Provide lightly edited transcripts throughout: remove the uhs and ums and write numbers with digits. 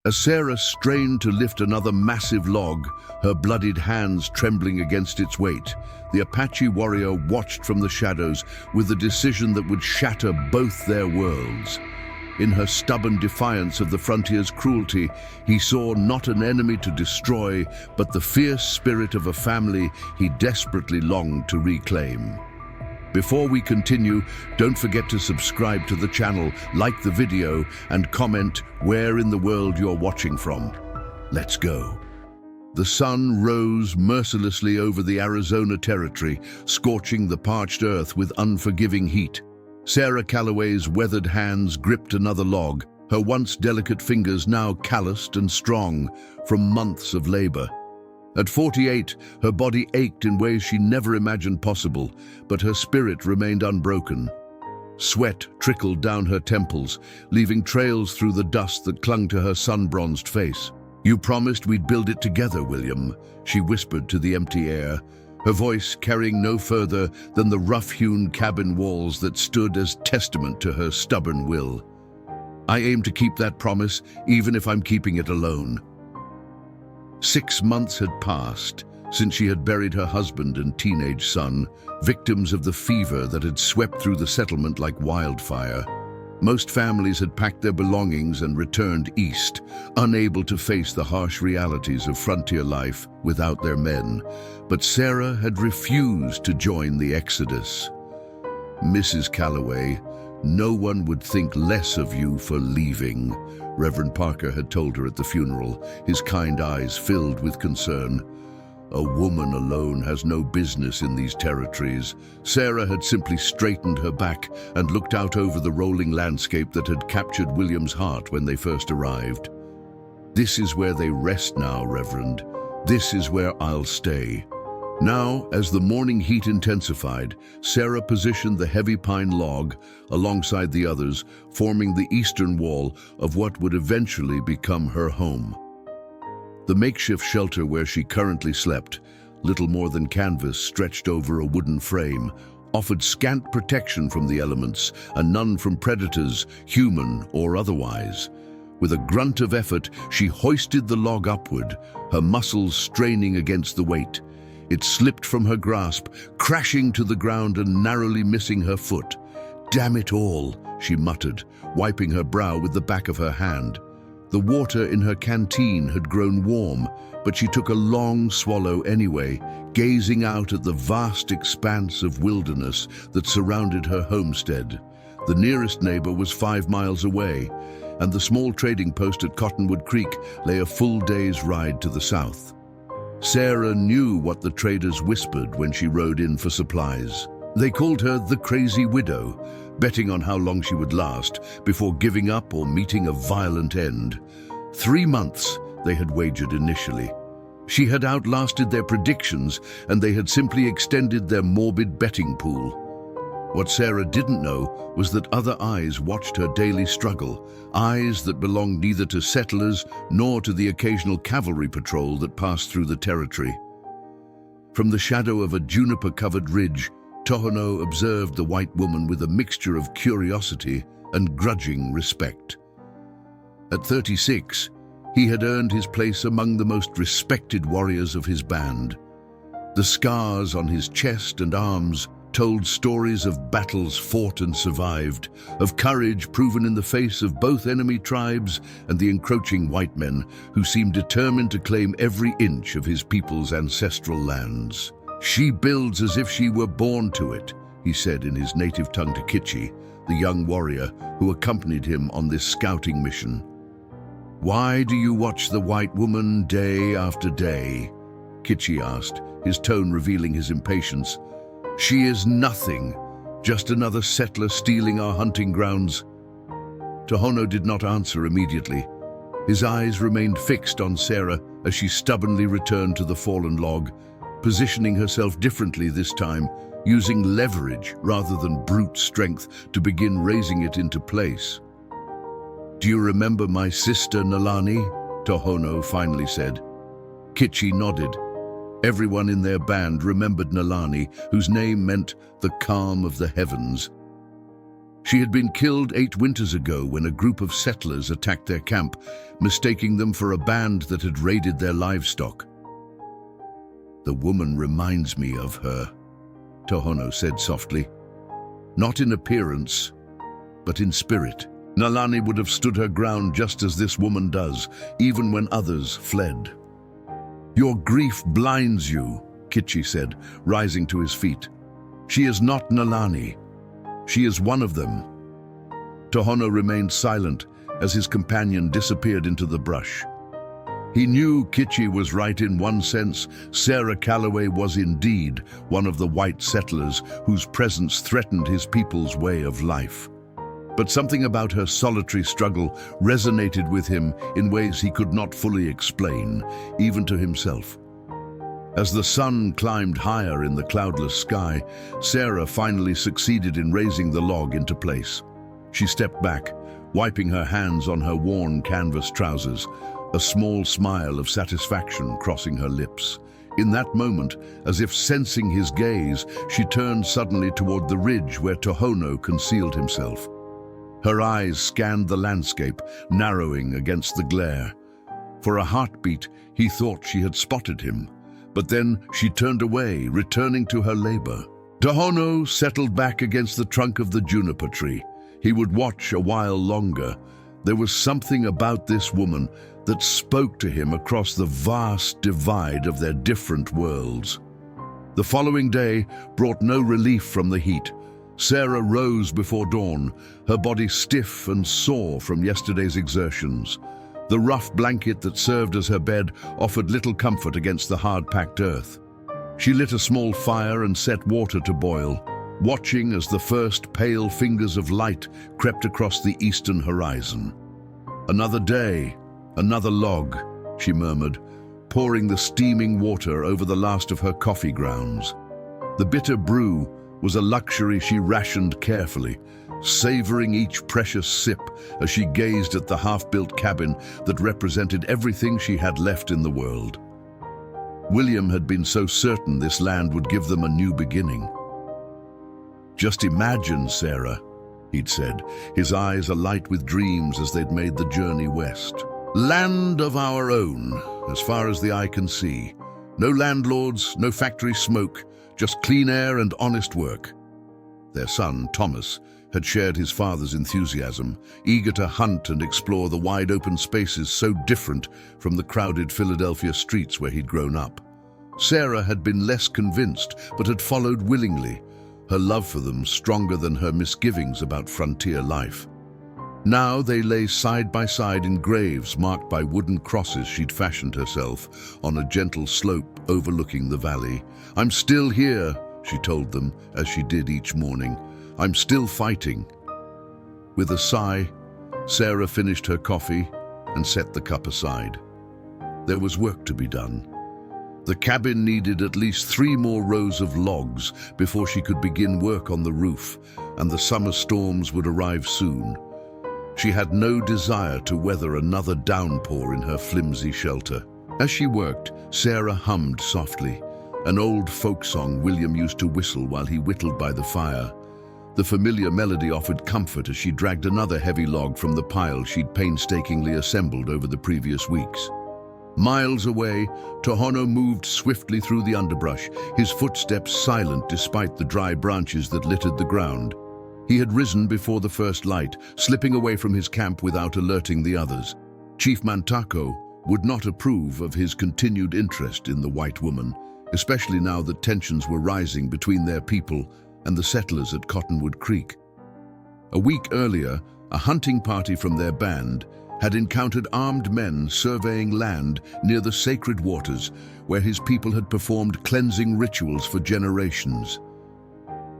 As Sarah strained to lift another massive log, her bloodied hands trembling against its weight, the Apache warrior watched from the shadows with a decision that would shatter both their worlds. In her stubborn defiance of the frontier's cruelty, he saw not an enemy to destroy, but the fierce spirit of a family he desperately longed to reclaim. Before we continue, don't forget to subscribe to the channel, like the video, and comment where in the world you're watching from. Let's go. The sun rose mercilessly over the Arizona territory, scorching the parched earth with unforgiving heat. Sarah Calloway's weathered hands gripped another log, her once delicate fingers now calloused and strong from months of labor. At 48, her body ached in ways she never imagined possible, but her spirit remained unbroken. Sweat trickled down her temples, leaving trails through the dust that clung to her sun-bronzed face. "You promised we'd build it together, William," she whispered to the empty air, her voice carrying no further than the rough-hewn cabin walls that stood as testament to her stubborn will. "I aim to keep that promise, even if I'm keeping it alone." 6 months had passed since she had buried her husband and teenage son, victims of the fever that had swept through the settlement like wildfire. Most families had packed their belongings and returned east, unable to face the harsh realities of frontier life without their men. But Sarah had refused to join the exodus. "Mrs. Calloway, no one would think less of you for leaving," Reverend Parker had told her at the funeral, his kind eyes filled with concern. "A woman alone has no business in these territories." Sarah had simply straightened her back and looked out over the rolling landscape that had captured William's heart when they first arrived. "This is where they rest now, Reverend. This is where I'll stay." Now, as the morning heat intensified, Sarah positioned the heavy pine log alongside the others, forming the eastern wall of what would eventually become her home. The makeshift shelter where she currently slept, little more than canvas stretched over a wooden frame, offered scant protection from the elements and none from predators, human or otherwise. With a grunt of effort, she hoisted the log upward, her muscles straining against the weight. It slipped from her grasp, crashing to the ground and narrowly missing her foot. "Damn it all," she muttered, wiping her brow with the back of her hand. The water in her canteen had grown warm, but she took a long swallow anyway, gazing out at the vast expanse of wilderness that surrounded her homestead. The nearest neighbor was 5 miles away, and the small trading post at Cottonwood Creek lay a full day's ride to the south. Sarah knew what the traders whispered when she rode in for supplies. They called her the crazy widow, betting on how long she would last before giving up or meeting a violent end. 3 months, they had wagered initially. She had outlasted their predictions, and they had simply extended their morbid betting pool. What Sarah didn't know was that other eyes watched her daily struggle, eyes that belonged neither to settlers nor to the occasional cavalry patrol that passed through the territory. From the shadow of a juniper-covered ridge, Tohono observed the white woman with a mixture of curiosity and grudging respect. At 36, he had earned his place among the most respected warriors of his band. The scars on his chest and arms told stories of battles fought and survived, of courage proven in the face of both enemy tribes and the encroaching white men who seemed determined to claim every inch of his people's ancestral lands. "She builds as if she were born to it," he said in his native tongue to Kitchi, the young warrior who accompanied him on this scouting mission. "Why do you watch the white woman day after day?" Kitchi asked, his tone revealing his impatience. "She is nothing, just another settler stealing our hunting grounds." Tohono did not answer immediately. His eyes remained fixed on Sarah as she stubbornly returned to the fallen log, positioning herself differently this time, using leverage rather than brute strength to begin raising it into place. "Do you remember my sister Nalani?" Tohono finally said. Kitchi nodded. Everyone in their band remembered Nalani, whose name meant the calm of the heavens. She had been killed 8 winters ago when a group of settlers attacked their camp, mistaking them for a band that had raided their livestock. "The woman reminds me of her," Tohono said softly. "Not in appearance, but in spirit. Nalani would have stood her ground just as this woman does, even when others fled." "Your grief blinds you," Kitchi said, rising to his feet. "She is not Nalani. She is one of them." Tohono remained silent as his companion disappeared into the brush. He knew Kitchi was right in one sense. Sarah Calloway was indeed one of the white settlers whose presence threatened his people's way of life. But something about her solitary struggle resonated with him in ways he could not fully explain, even to himself. As the sun climbed higher in the cloudless sky, Sarah finally succeeded in raising the log into place. She stepped back, wiping her hands on her worn canvas trousers, a small smile of satisfaction crossing her lips. In that moment, as if sensing his gaze, she turned suddenly toward the ridge where Tohono concealed himself. Her eyes scanned the landscape, narrowing against the glare. For a heartbeat, he thought she had spotted him. But then she turned away, returning to her labor. Tohono settled back against the trunk of the juniper tree. He would watch a while longer. There was something about this woman that spoke to him across the vast divide of their different worlds. The following day brought no relief from the heat. Sarah rose before dawn, her body stiff and sore from yesterday's exertions. The rough blanket that served as her bed offered little comfort against the hard-packed earth. She lit a small fire and set water to boil, watching as the first pale fingers of light crept across the eastern horizon. "Another day, another log," she murmured, pouring the steaming water over the last of her coffee grounds. The bitter brew was a luxury she rationed carefully, savoring each precious sip as she gazed at the half-built cabin that represented everything she had left in the world. William had been so certain this land would give them a new beginning. "Just imagine, Sarah," he'd said, his eyes alight with dreams as they'd made the journey west. "Land of our own, as far as the eye can see. No landlords, no factory smoke, just clean air and honest work." Their son, Thomas, had shared his father's enthusiasm, eager to hunt and explore the wide-open spaces so different from the crowded Philadelphia streets where he'd grown up. Sarah had been less convinced, but had followed willingly, her love for them stronger than her misgivings about frontier life. Now they lay side by side in graves marked by wooden crosses she'd fashioned herself on a gentle slope overlooking the valley. "I'm still here," she told them, as she did each morning. "I'm still fighting." With a sigh, Sarah finished her coffee and set the cup aside. There was work to be done. The cabin needed at least 3 more rows of logs before she could begin work on the roof, and the summer storms would arrive soon. She had no desire to weather another downpour in her flimsy shelter. As she worked, Sarah hummed softly, an old folk song William used to whistle while he whittled by the fire. The familiar melody offered comfort as she dragged another heavy log from the pile she'd painstakingly assembled over the previous weeks. Miles away, Tohono moved swiftly through the underbrush, his footsteps silent despite the dry branches that littered the ground. He had risen before the first light, slipping away from his camp without alerting the others. Chief Mantako would not approve of his continued interest in the white woman, especially now that tensions were rising between their people and the settlers at Cottonwood Creek. A week earlier, a hunting party from their band had encountered armed men surveying land near the sacred waters where his people had performed cleansing rituals for generations.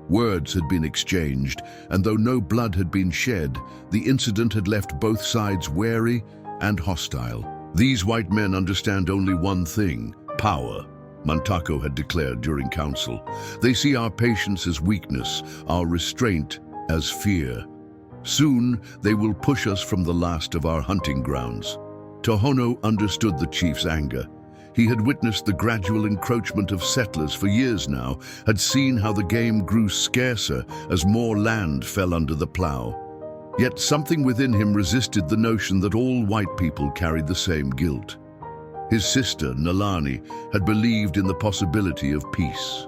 Words had been exchanged, and though no blood had been shed, the incident had left both sides wary and hostile. "These white men understand only one thing, power," Mantako had declared during council. "They see our patience as weakness, our restraint as fear. Soon they will push us from the last of our hunting grounds." Tohono understood the chief's anger. He had witnessed the gradual encroachment of settlers for years now, had seen how the game grew scarcer as more land fell under the plough. Yet something within him resisted the notion that all white people carried the same guilt. His sister, Nalani, had believed in the possibility of peace.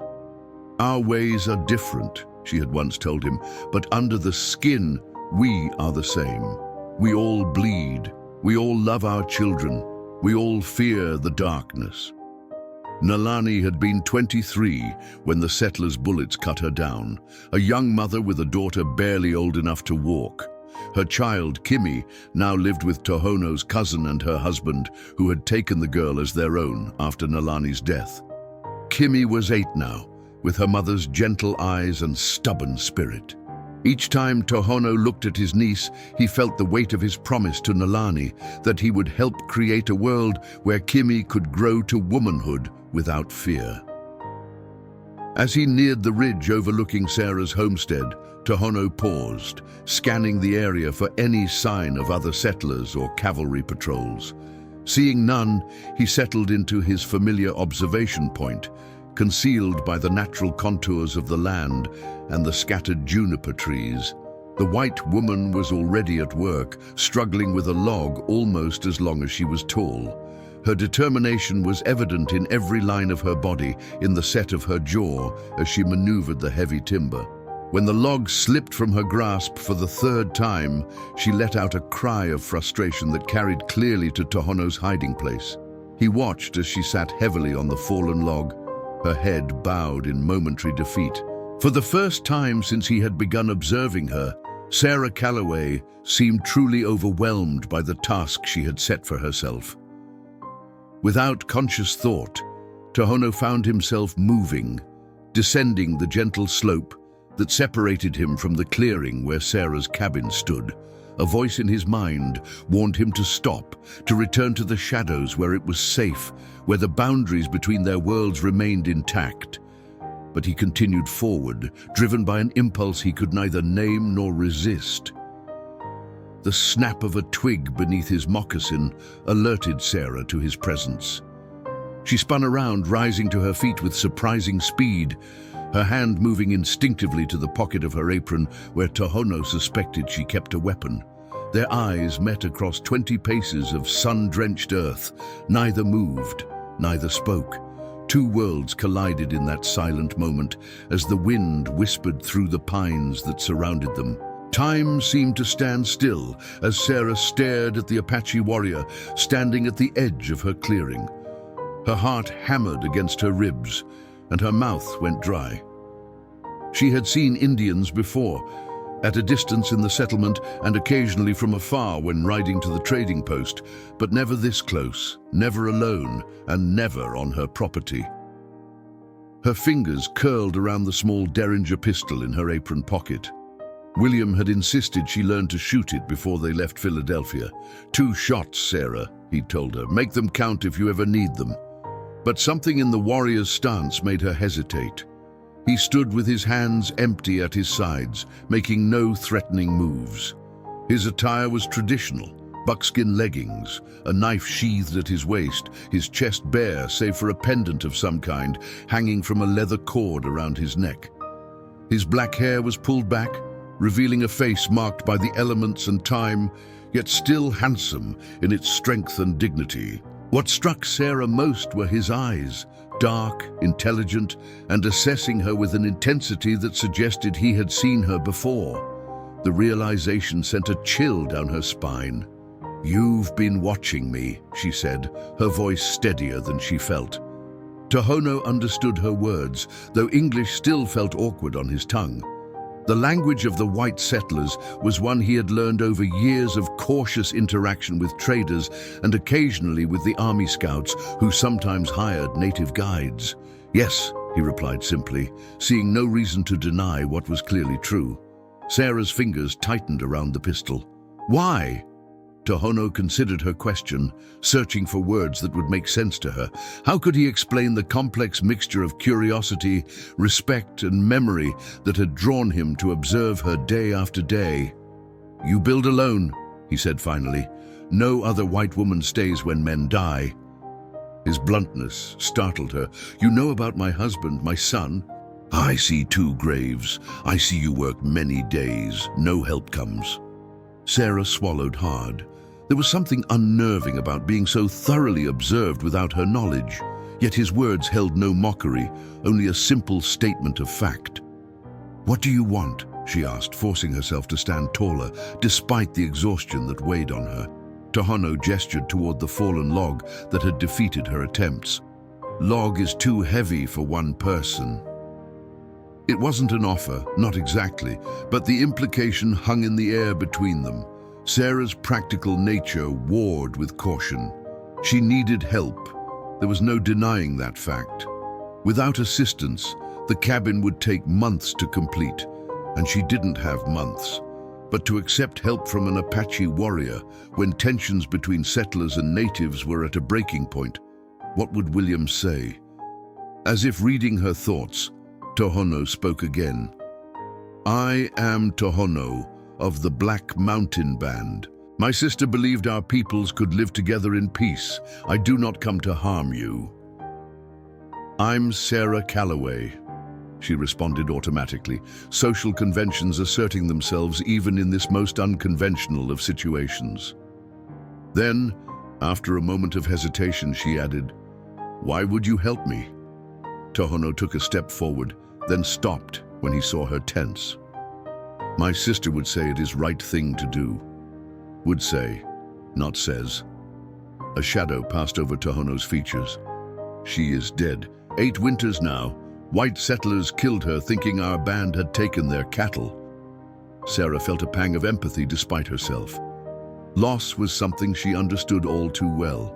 "Our ways are different," she had once told him, "but under the skin, we are the same. We all bleed. We all love our children. We all fear the darkness." Nalani had been 23 when the settlers' bullets cut her down, a young mother with a daughter barely old enough to walk. Her child, Kimi, now lived with Tohono's cousin and her husband, who had taken the girl as their own after Nalani's death. Kimi was 8 now, with her mother's gentle eyes and stubborn spirit. Each time Tohono looked at his niece, he felt the weight of his promise to Nalani that he would help create a world where Kimi could grow to womanhood without fear. As he neared the ridge overlooking Sarah's homestead, Tohono paused, scanning the area for any sign of other settlers or cavalry patrols. Seeing none, he settled into his familiar observation point, concealed by the natural contours of the land and the scattered juniper trees. The white woman was already at work, struggling with a log almost as long as she was tall. Her determination was evident in every line of her body, in the set of her jaw as she maneuvered the heavy timber. When the log slipped from her grasp for the 3rd time, she let out a cry of frustration that carried clearly to Tohono's hiding place. He watched as she sat heavily on the fallen log, her head bowed in momentary defeat. For the first time since he had begun observing her, Sarah Calloway seemed truly overwhelmed by the task she had set for herself. Without conscious thought, Tohono found himself moving, descending the gentle slope that separated him from the clearing where Sarah's cabin stood. A voice in his mind warned him to stop, to return to the shadows where it was safe, where the boundaries between their worlds remained intact. But he continued forward, driven by an impulse he could neither name nor resist. The snap of a twig beneath his moccasin alerted Sarah to his presence. She spun around, rising to her feet with surprising speed, her hand moving instinctively to the pocket of her apron where Tohono suspected she kept a weapon. Their eyes met across 20 paces of sun-drenched earth. Neither moved, neither spoke. Two worlds collided in that silent moment as the wind whispered through the pines that surrounded them. Time seemed to stand still as Sarah stared at the Apache warrior standing at the edge of her clearing. Her heart hammered against her ribs, and her mouth went dry. She had seen Indians before, at a distance in the settlement and occasionally from afar when riding to the trading post, but never this close, never alone, and never on her property. Her fingers curled around the small Derringer pistol in her apron pocket. William had insisted she learn to shoot it before they left Philadelphia. 2 shots, Sarah, he'd told her. Make them count if you ever need them. But something in the warrior's stance made her hesitate. He stood with his hands empty at his sides, making no threatening moves. His attire was traditional, buckskin leggings, a knife sheathed at his waist, his chest bare save for a pendant of some kind hanging from a leather cord around his neck. His black hair was pulled back, revealing a face marked by the elements and time, yet still handsome in its strength and dignity. What struck Sarah most were his eyes, dark, intelligent, and assessing her with an intensity that suggested he had seen her before. The realization sent a chill down her spine. "You've been watching me," she said, her voice steadier than she felt. Tohono understood her words, though English still felt awkward on his tongue. The language of the white settlers was one he had learned over years of cautious interaction with traders and occasionally with the army scouts, who sometimes hired native guides. "Yes," he replied simply, seeing no reason to deny what was clearly true. Sarah's fingers tightened around the pistol. "Why?" Tohono considered her question, searching for words that would make sense to her. How could he explain the complex mixture of curiosity, respect, and memory that had drawn him to observe her day after day? "You build alone," he said finally. "No other white woman stays when men die." His bluntness startled her. "You know about my husband, my son? I see 2 graves. I see you work many days. No help comes." Sarah swallowed hard. There was something unnerving about being so thoroughly observed without her knowledge. Yet his words held no mockery, only a simple statement of fact. "What do you want?" she asked, forcing herself to stand taller, despite the exhaustion that weighed on her. Tohono gestured toward the fallen log that had defeated her attempts. "Log is too heavy for one person." It wasn't an offer, not exactly, but the implication hung in the air between them. Sarah's practical nature warred with caution. She needed help. There was no denying that fact. Without assistance, the cabin would take months to complete, and she didn't have months. But to accept help from an Apache warrior when tensions between settlers and natives were at a breaking point, what would William say? As if reading her thoughts, Tohono spoke again. "I am Tohono of the Black Mountain Band. My sister believed our peoples could live together in peace. I do not come to harm you." "I'm Sarah Calloway," she responded automatically, social conventions asserting themselves even in this most unconventional of situations. Then, after a moment of hesitation, she added, "Why would you help me?" Tohono took a step forward, then stopped when he saw her tense. "My sister would say it is right thing to do." Would say, not says. A shadow passed over Tohono's features. "She is dead. 8 winters now. White settlers killed her thinking our band had taken their cattle." Sarah felt a pang of empathy despite herself. Loss was something she understood all too well.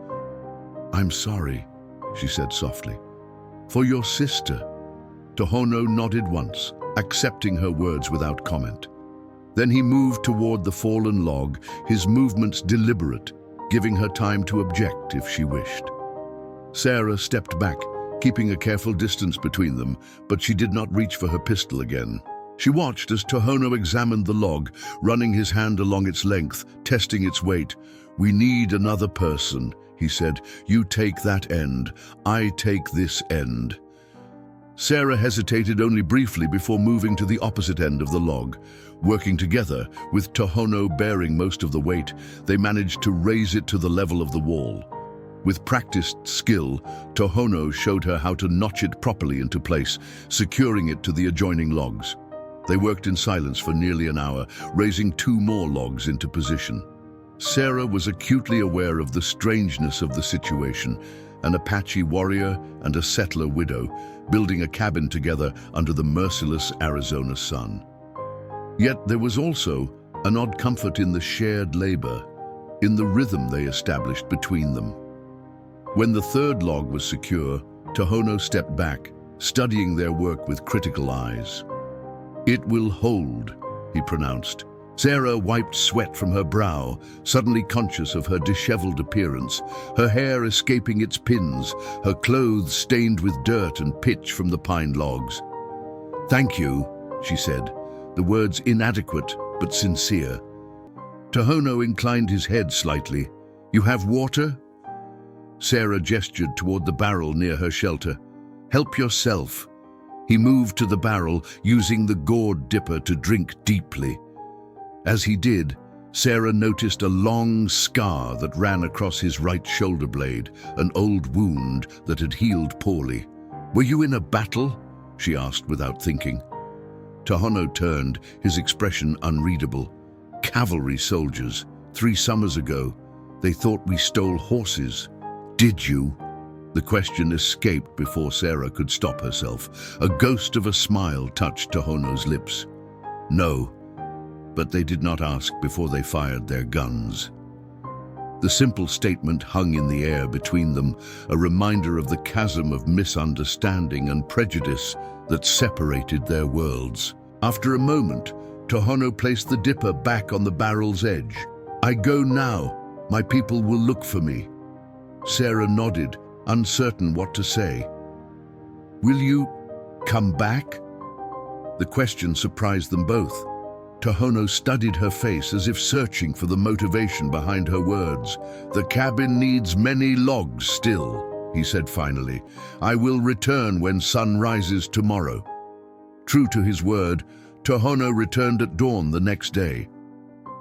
"I'm sorry," she said softly. "For your sister." Tohono nodded once, accepting her words without comment. Then he moved toward the fallen log, his movements deliberate, giving her time to object if she wished. Sarah stepped back, keeping a careful distance between them, but she did not reach for her pistol again. She watched as Tohono examined the log, running his hand along its length, testing its weight. "We need another person," he said. "You take that end, I take this end." Sarah hesitated only briefly before moving to the opposite end of the log. Working together, with Tohono bearing most of the weight, they managed to raise it to the level of the wall. With practiced skill, Tohono showed her how to notch it properly into place, securing it to the adjoining logs. They worked in silence for nearly an hour, raising 2 more logs into position. Sarah was acutely aware of the strangeness of the situation, an Apache warrior and a settler widow, building a cabin together under the merciless Arizona sun. Yet there was also an odd comfort in the shared labor, in the rhythm they established between them. When the 3rd log was secure, Tohono stepped back, studying their work with critical eyes. "It will hold," he pronounced. Sarah wiped sweat from her brow, suddenly conscious of her disheveled appearance, her hair escaping its pins, her clothes stained with dirt and pitch from the pine logs. "Thank you," she said, the words inadequate but sincere. Tohono inclined his head slightly. "You have water?" Sarah gestured toward the barrel near her shelter. "Help yourself." He moved to the barrel, using the gourd dipper to drink deeply. As he did, Sarah noticed a long scar that ran across his right shoulder blade, an old wound that had healed poorly. "Were you in a battle?" she asked without thinking. Tohono turned, his expression unreadable. "Cavalry soldiers, 3 summers ago. They thought we stole horses." "Did you?" The question escaped before Sarah could stop herself. A ghost of a smile touched Tohono's lips. "No, but they did not ask before they fired their guns." The simple statement hung in the air between them, a reminder of the chasm of misunderstanding and prejudice that separated their worlds. After a moment, Tohono placed the dipper back on the barrel's edge. "I go now. My people will look for me." Sarah nodded, uncertain what to say. "Will you come back?" The question surprised them both. Tohono studied her face as if searching for the motivation behind her words. "The cabin needs many logs still," he said finally. "I will return when sun rises tomorrow." True to his word, Tohono returned at dawn the next day.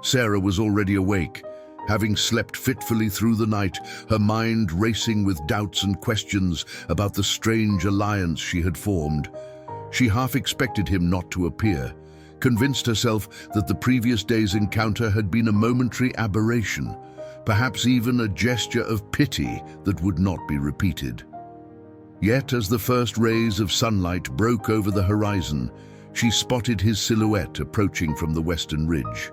Sarah was already awake, having slept fitfully through the night, her mind racing with doubts and questions about the strange alliance she had formed. She half expected him not to appear, convinced herself that the previous day's encounter had been a momentary aberration, perhaps even a gesture of pity that would not be repeated. Yet as the first rays of sunlight broke over the horizon, she spotted his silhouette approaching from the western ridge.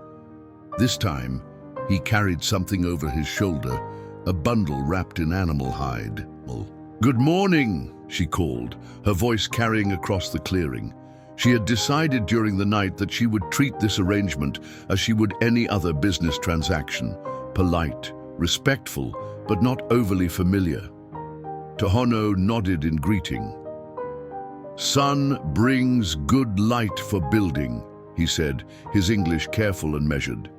This time, he carried something over his shoulder, a bundle wrapped in animal hide. "Good morning," she called, her voice carrying across the clearing. She had decided during the night that she would treat this arrangement as she would any other business transaction, polite, respectful, but not overly familiar. Tohono nodded in greeting. "Sun brings good light for building," he said, his English careful and measured.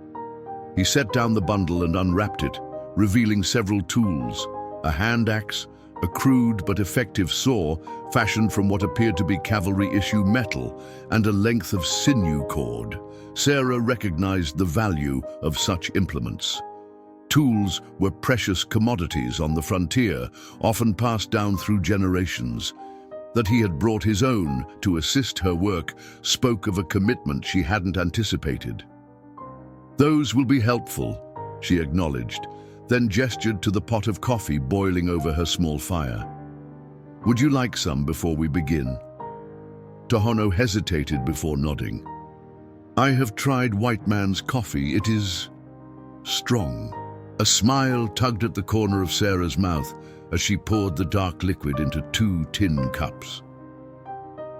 He set down the bundle and unwrapped it, revealing several tools, a hand axe, a crude but effective saw fashioned from what appeared to be cavalry-issue metal, and a length of sinew cord. Sarah recognized the value of such implements. Tools were precious commodities on the frontier, often passed down through generations. That he had brought his own to assist her work spoke of a commitment she hadn't anticipated. "Those will be helpful," she acknowledged, then gestured to the pot of coffee boiling over her small fire. "Would you like some before we begin?" Tohono hesitated before nodding. "I have tried white man's coffee. It is strong." A smile tugged at the corner of Sarah's mouth as she poured the dark liquid into 2 tin cups.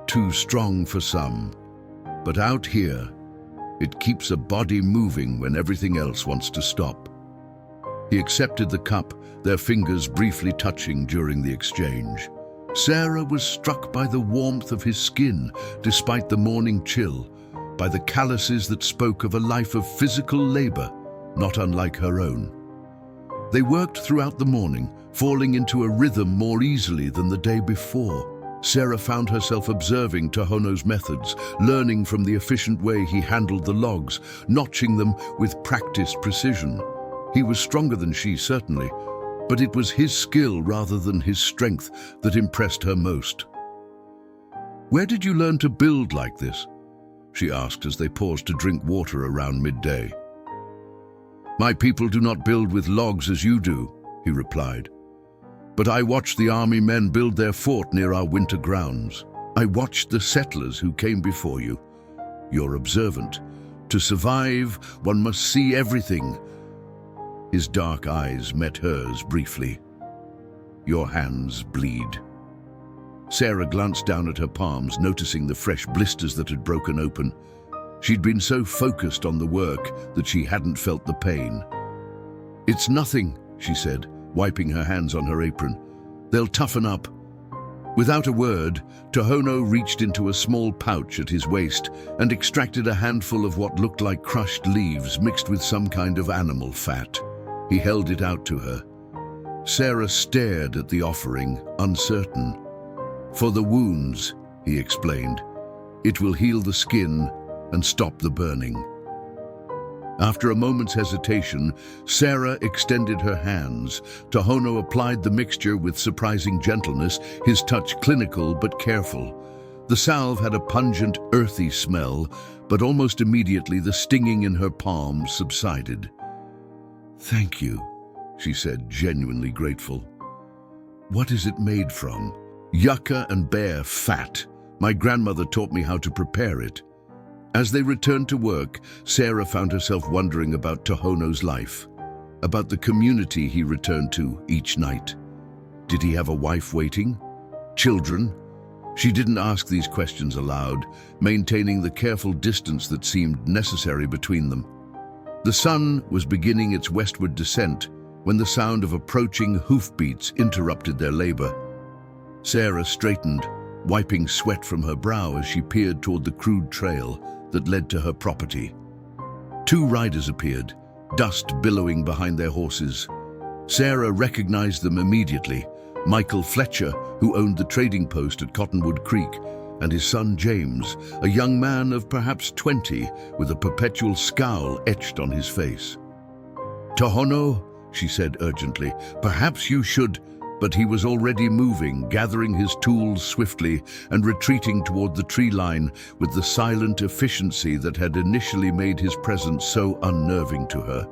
"Too strong for some, but out here, it keeps a body moving when everything else wants to stop." He accepted the cup, their fingers briefly touching during the exchange. Sarah was struck by the warmth of his skin, despite the morning chill, by the calluses that spoke of a life of physical labor, not unlike her own. They worked throughout the morning, falling into a rhythm more easily than the day before. Sarah found herself observing Tohono's methods, learning from the efficient way he handled the logs, notching them with practiced precision. He was stronger than she, certainly, but it was his skill rather than his strength that impressed her most. "Where did you learn to build like this?" she asked as they paused to drink water around midday. "My people do not build with logs as you do," he replied. "But I watched the army men build their fort near our winter grounds. I watched the settlers who came before you. You're observant. To survive, one must see everything." His dark eyes met hers briefly. "Your hands bleed." Sarah glanced down at her palms, noticing the fresh blisters that had broken open. She'd been so focused on the work that she hadn't felt the pain. "It's nothing," she said, wiping her hands on her apron. "They'll toughen up." Without a word, Tohono reached into a small pouch at his waist and extracted a handful of what looked like crushed leaves mixed with some kind of animal fat. He held it out to her. Sarah stared at the offering, uncertain. "For the wounds," he explained. "It will heal the skin and stop the burning." After a moment's hesitation, Sarah extended her hands. Tohono applied the mixture with surprising gentleness, his touch clinical but careful. The salve had a pungent, earthy smell, but almost immediately the stinging in her palm subsided. "Thank you," she said, genuinely grateful. "What is it made from?" "Yucca and bear fat. My grandmother taught me how to prepare it." As they returned to work, Sarah found herself wondering about Tohono's life, about the community he returned to each night. Did he have a wife waiting? Children? She didn't ask these questions aloud, maintaining the careful distance that seemed necessary between them. The sun was beginning its westward descent when the sound of approaching hoofbeats interrupted their labor. Sarah straightened, wiping sweat from her brow as she peered toward the crude trail that led to her property. 2 riders appeared, dust billowing behind their horses. Sarah recognized them immediately, Michael Fletcher, who owned the trading post at Cottonwood Creek, and his son James, a young man of perhaps 20, with a perpetual scowl etched on his face. "Tohono," she said urgently, "perhaps you should—" But he was already moving, gathering his tools swiftly and retreating toward the tree line with the silent efficiency that had initially made his presence so unnerving to her.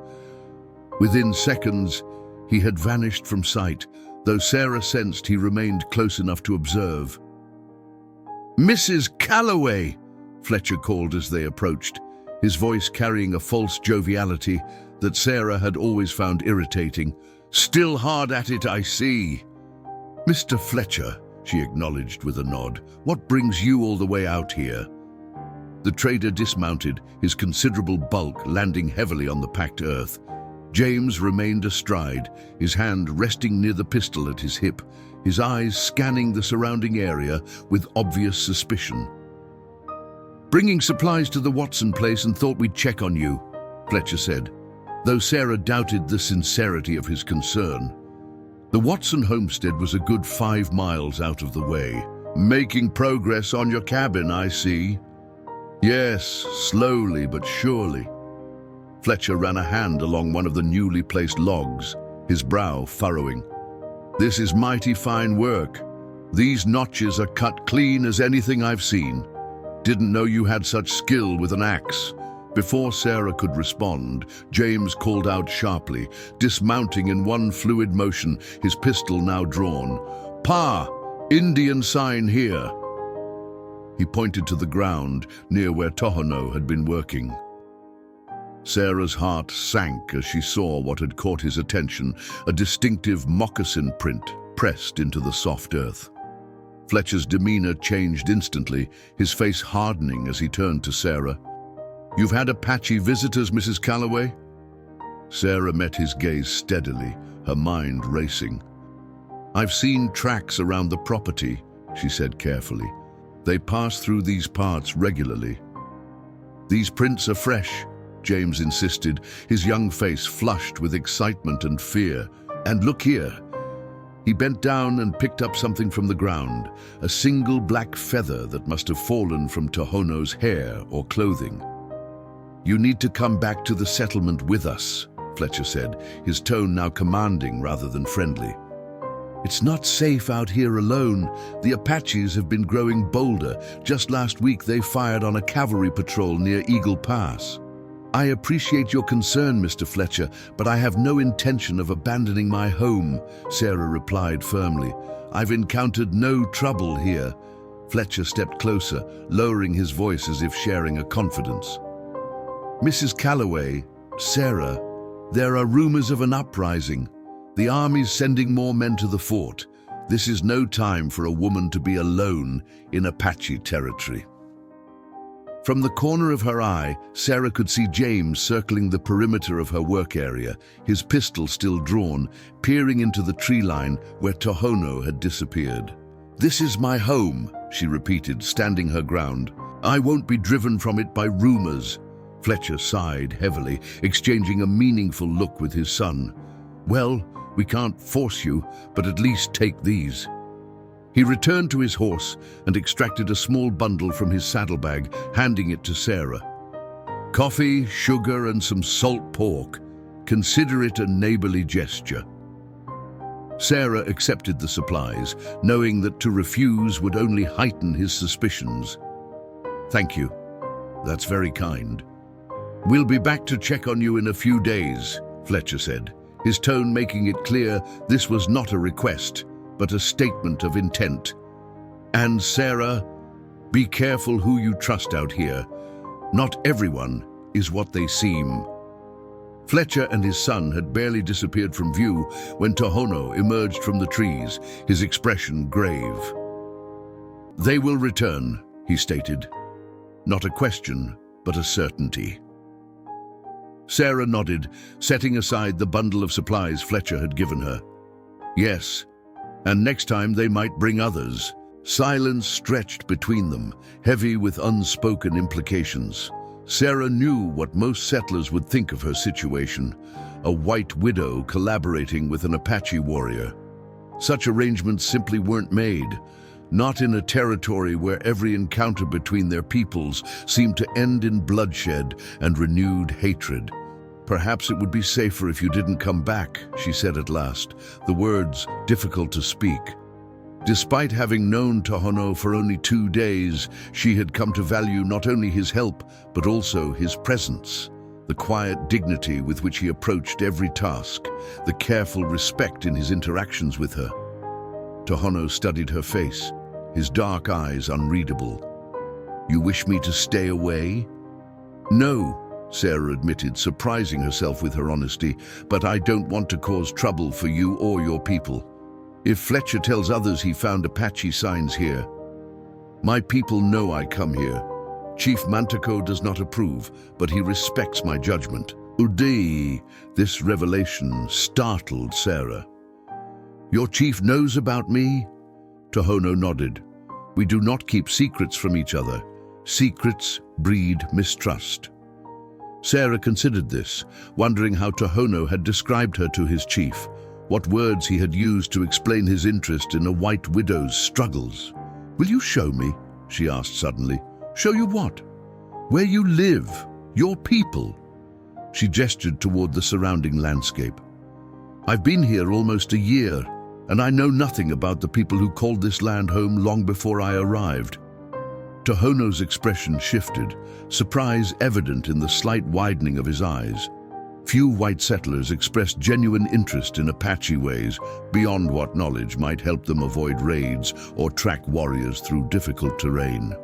Within seconds, he had vanished from sight, though Sarah sensed he remained close enough to observe. "Mrs. Calloway!" Fletcher called as they approached, his voice carrying a false joviality that Sarah had always found irritating. "Still hard at it, I see." "Mr. Fletcher," she acknowledged with a nod, "what brings you all the way out here?" The trader dismounted, his considerable bulk landing heavily on the packed earth. James remained astride, his hand resting near the pistol at his hip, his eyes scanning the surrounding area with obvious suspicion. "Bringing supplies to the Watson place and thought we'd check on you," Fletcher said, though Sarah doubted the sincerity of his concern. The Watson homestead was a good 5 miles out of the way. "Making progress on your cabin, I see." "Yes, slowly but surely." Fletcher ran a hand along one of the newly placed logs, his brow furrowing. "This is mighty fine work. These notches are cut clean as anything I've seen. Didn't know you had such skill with an axe." Before Sarah could respond, James called out sharply, dismounting in one fluid motion, his pistol now drawn. "Pa! Indian sign here!" He pointed to the ground near where Tohono had been working. Sarah's heart sank as she saw what had caught his attention, a distinctive moccasin print pressed into the soft earth. Fletcher's demeanor changed instantly, his face hardening as he turned to Sarah. "You've had Apache visitors, Mrs. Calloway?" Sarah met his gaze steadily, her mind racing. "I've seen tracks around the property," she said carefully. "They pass through these parts regularly." "These prints are fresh," James insisted, his young face flushed with excitement and fear. "And look here." He bent down and picked up something from the ground, a single black feather that must have fallen from Tohono's hair or clothing. "You need to come back to the settlement with us," Fletcher said, his tone now commanding rather than friendly. "It's not safe out here alone. The Apaches have been growing bolder. Just last week they fired on a cavalry patrol near Eagle Pass." "I appreciate your concern, Mr. Fletcher, but I have no intention of abandoning my home," Sarah replied firmly. "I've encountered no trouble here." Fletcher stepped closer, lowering his voice as if sharing a confidence. "Mrs. Calloway, Sarah, there are rumors of an uprising. The army's sending more men to the fort. This is no time for a woman to be alone in Apache territory." From the corner of her eye, Sarah could see James circling the perimeter of her work area, his pistol still drawn, peering into the tree line where Tohono had disappeared. "This is my home," she repeated, standing her ground. "I won't be driven from it by rumors." Fletcher sighed heavily, exchanging a meaningful look with his son. "Well, we can't force you, but at least take these." He returned to his horse and extracted a small bundle from his saddlebag, handing it to Sarah. "Coffee, sugar, and some salt pork. Consider it a neighborly gesture." Sarah accepted the supplies, knowing that to refuse would only heighten his suspicions. "Thank you. That's very kind. We'll be back to check on you in a few days," Fletcher said, his tone making it clear this was not a request, but a statement of intent. "And Sarah, be careful who you trust out here. Not everyone is what they seem." Fletcher and his son had barely disappeared from view when Tohono emerged from the trees, his expression grave. "They will return," he stated. Not a question, but a certainty. Sarah nodded, setting aside the bundle of supplies Fletcher had given her. "Yes, and next time they might bring others." Silence stretched between them, heavy with unspoken implications. Sarah knew what most settlers would think of her situation, a white widow collaborating with an Apache warrior. Such arrangements simply weren't made, not in a territory where every encounter between their peoples seemed to end in bloodshed and renewed hatred. "Perhaps it would be safer if you didn't come back," she said at last, the words difficult to speak. Despite having known Tohono for only 2 days, she had come to value not only his help, but also his presence. The quiet dignity with which he approached every task, the careful respect in his interactions with her. Tohono studied her face, his dark eyes unreadable. "You wish me to stay away?" "No," Sarah admitted, surprising herself with her honesty, "but I don't want to cause trouble for you or your people. If Fletcher tells others he found Apache signs here, my people know I come here. Chief Mantico does not approve, but he respects my judgment." Uday, this revelation startled Sarah. "Your chief knows about me?" Tohono nodded. "We do not keep secrets from each other. Secrets breed mistrust." Sarah considered this, wondering how Tohono had described her to his chief, what words he had used to explain his interest in a white widow's struggles. "Will you show me?" she asked suddenly. "Show you what?" "Where you live, your people." She gestured toward the surrounding landscape. "I've been here almost a year, and I know nothing about the people who called this land home long before I arrived." Tohono's expression shifted, surprise evident in the slight widening of his eyes. Few white settlers expressed genuine interest in Apache ways beyond what knowledge might help them avoid raids or track warriors through difficult terrain.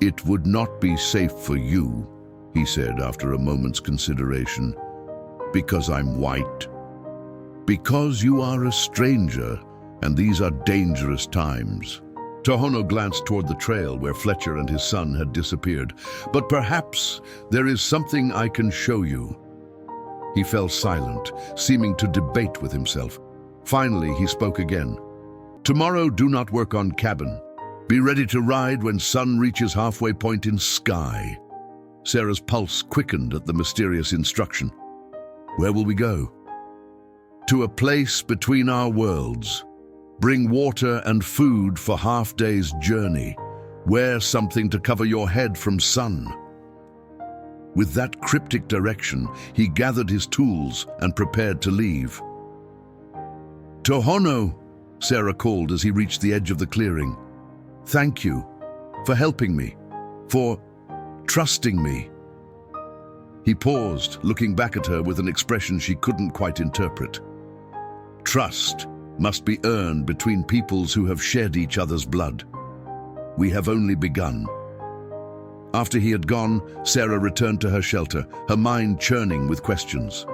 "It would not be safe for you," he said after a moment's consideration. "Because I'm white. Because you are a stranger, and these are dangerous times." Tohono glanced toward the trail where Fletcher and his son had disappeared. "But perhaps there is something I can show you." He fell silent, seeming to debate with himself. Finally, he spoke again. "Tomorrow do not work on cabin. Be ready to ride when sun reaches halfway point in sky." Sarah's pulse quickened at the mysterious instruction. "Where will we go?" "To a place between our worlds. Bring water and food for half-day's journey. Wear something to cover your head from sun." With that cryptic direction, he gathered his tools and prepared to leave. "Tohono," Sarah called as he reached the edge of the clearing. "Thank you for helping me, for trusting me." He paused, looking back at her with an expression she couldn't quite interpret. Trust must be earned between peoples who have shed each other's blood. We have only begun. After he had gone, Sarah returned to her shelter, her mind churning with questions.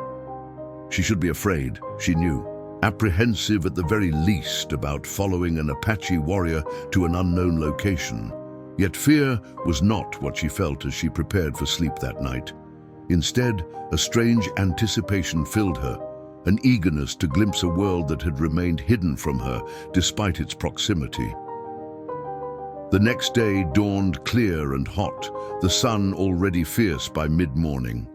She should be afraid, she knew, apprehensive at the very least about following an Apache warrior to an unknown location. Yet fear was not what she felt as she prepared for sleep that night. Instead, a strange anticipation filled her, an eagerness to glimpse a world that had remained hidden from her despite its proximity. The next day dawned clear and hot, the sun already fierce by mid-morning.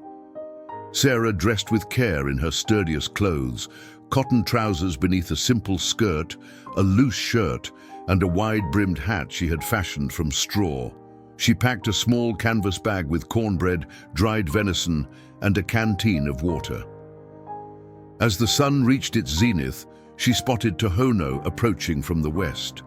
Sarah dressed with care in her sturdiest clothes, cotton trousers beneath a simple skirt, a loose shirt, and a wide-brimmed hat she had fashioned from straw. She packed a small canvas bag with cornbread, dried venison, and a canteen of water. As the sun reached its zenith, she spotted Tohono approaching from the west.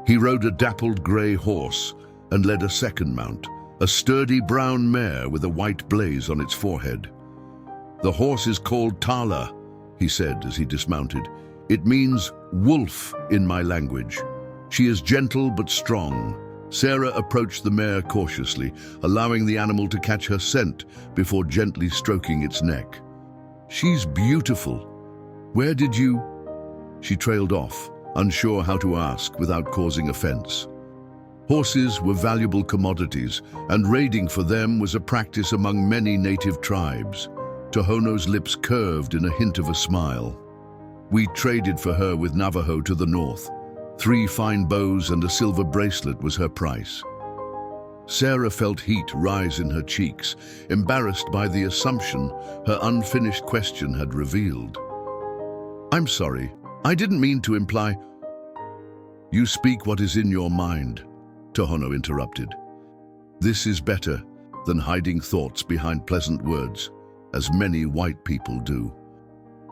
He rode a dappled grey horse and led a second mount, a sturdy brown mare with a white blaze on its forehead. "The horse is called Tala," he said as he dismounted. "It means wolf in my language. She is gentle but strong." Sarah approached the mare cautiously, allowing the animal to catch her scent before gently stroking its neck. "She's beautiful. Where did you—" She trailed off, unsure how to ask without causing offense. Horses were valuable commodities, and raiding for them was a practice among many native tribes. Tohono's lips curved in a hint of a smile. "We traded for her with Navajo to the north. 3 fine bows and a silver bracelet was her price." Sarah felt heat rise in her cheeks, embarrassed by the assumption her unfinished question had revealed. "I'm sorry, I didn't mean to imply. You speak what is in your mind, Tohono interrupted. This is better than hiding thoughts behind pleasant words, as many white people do.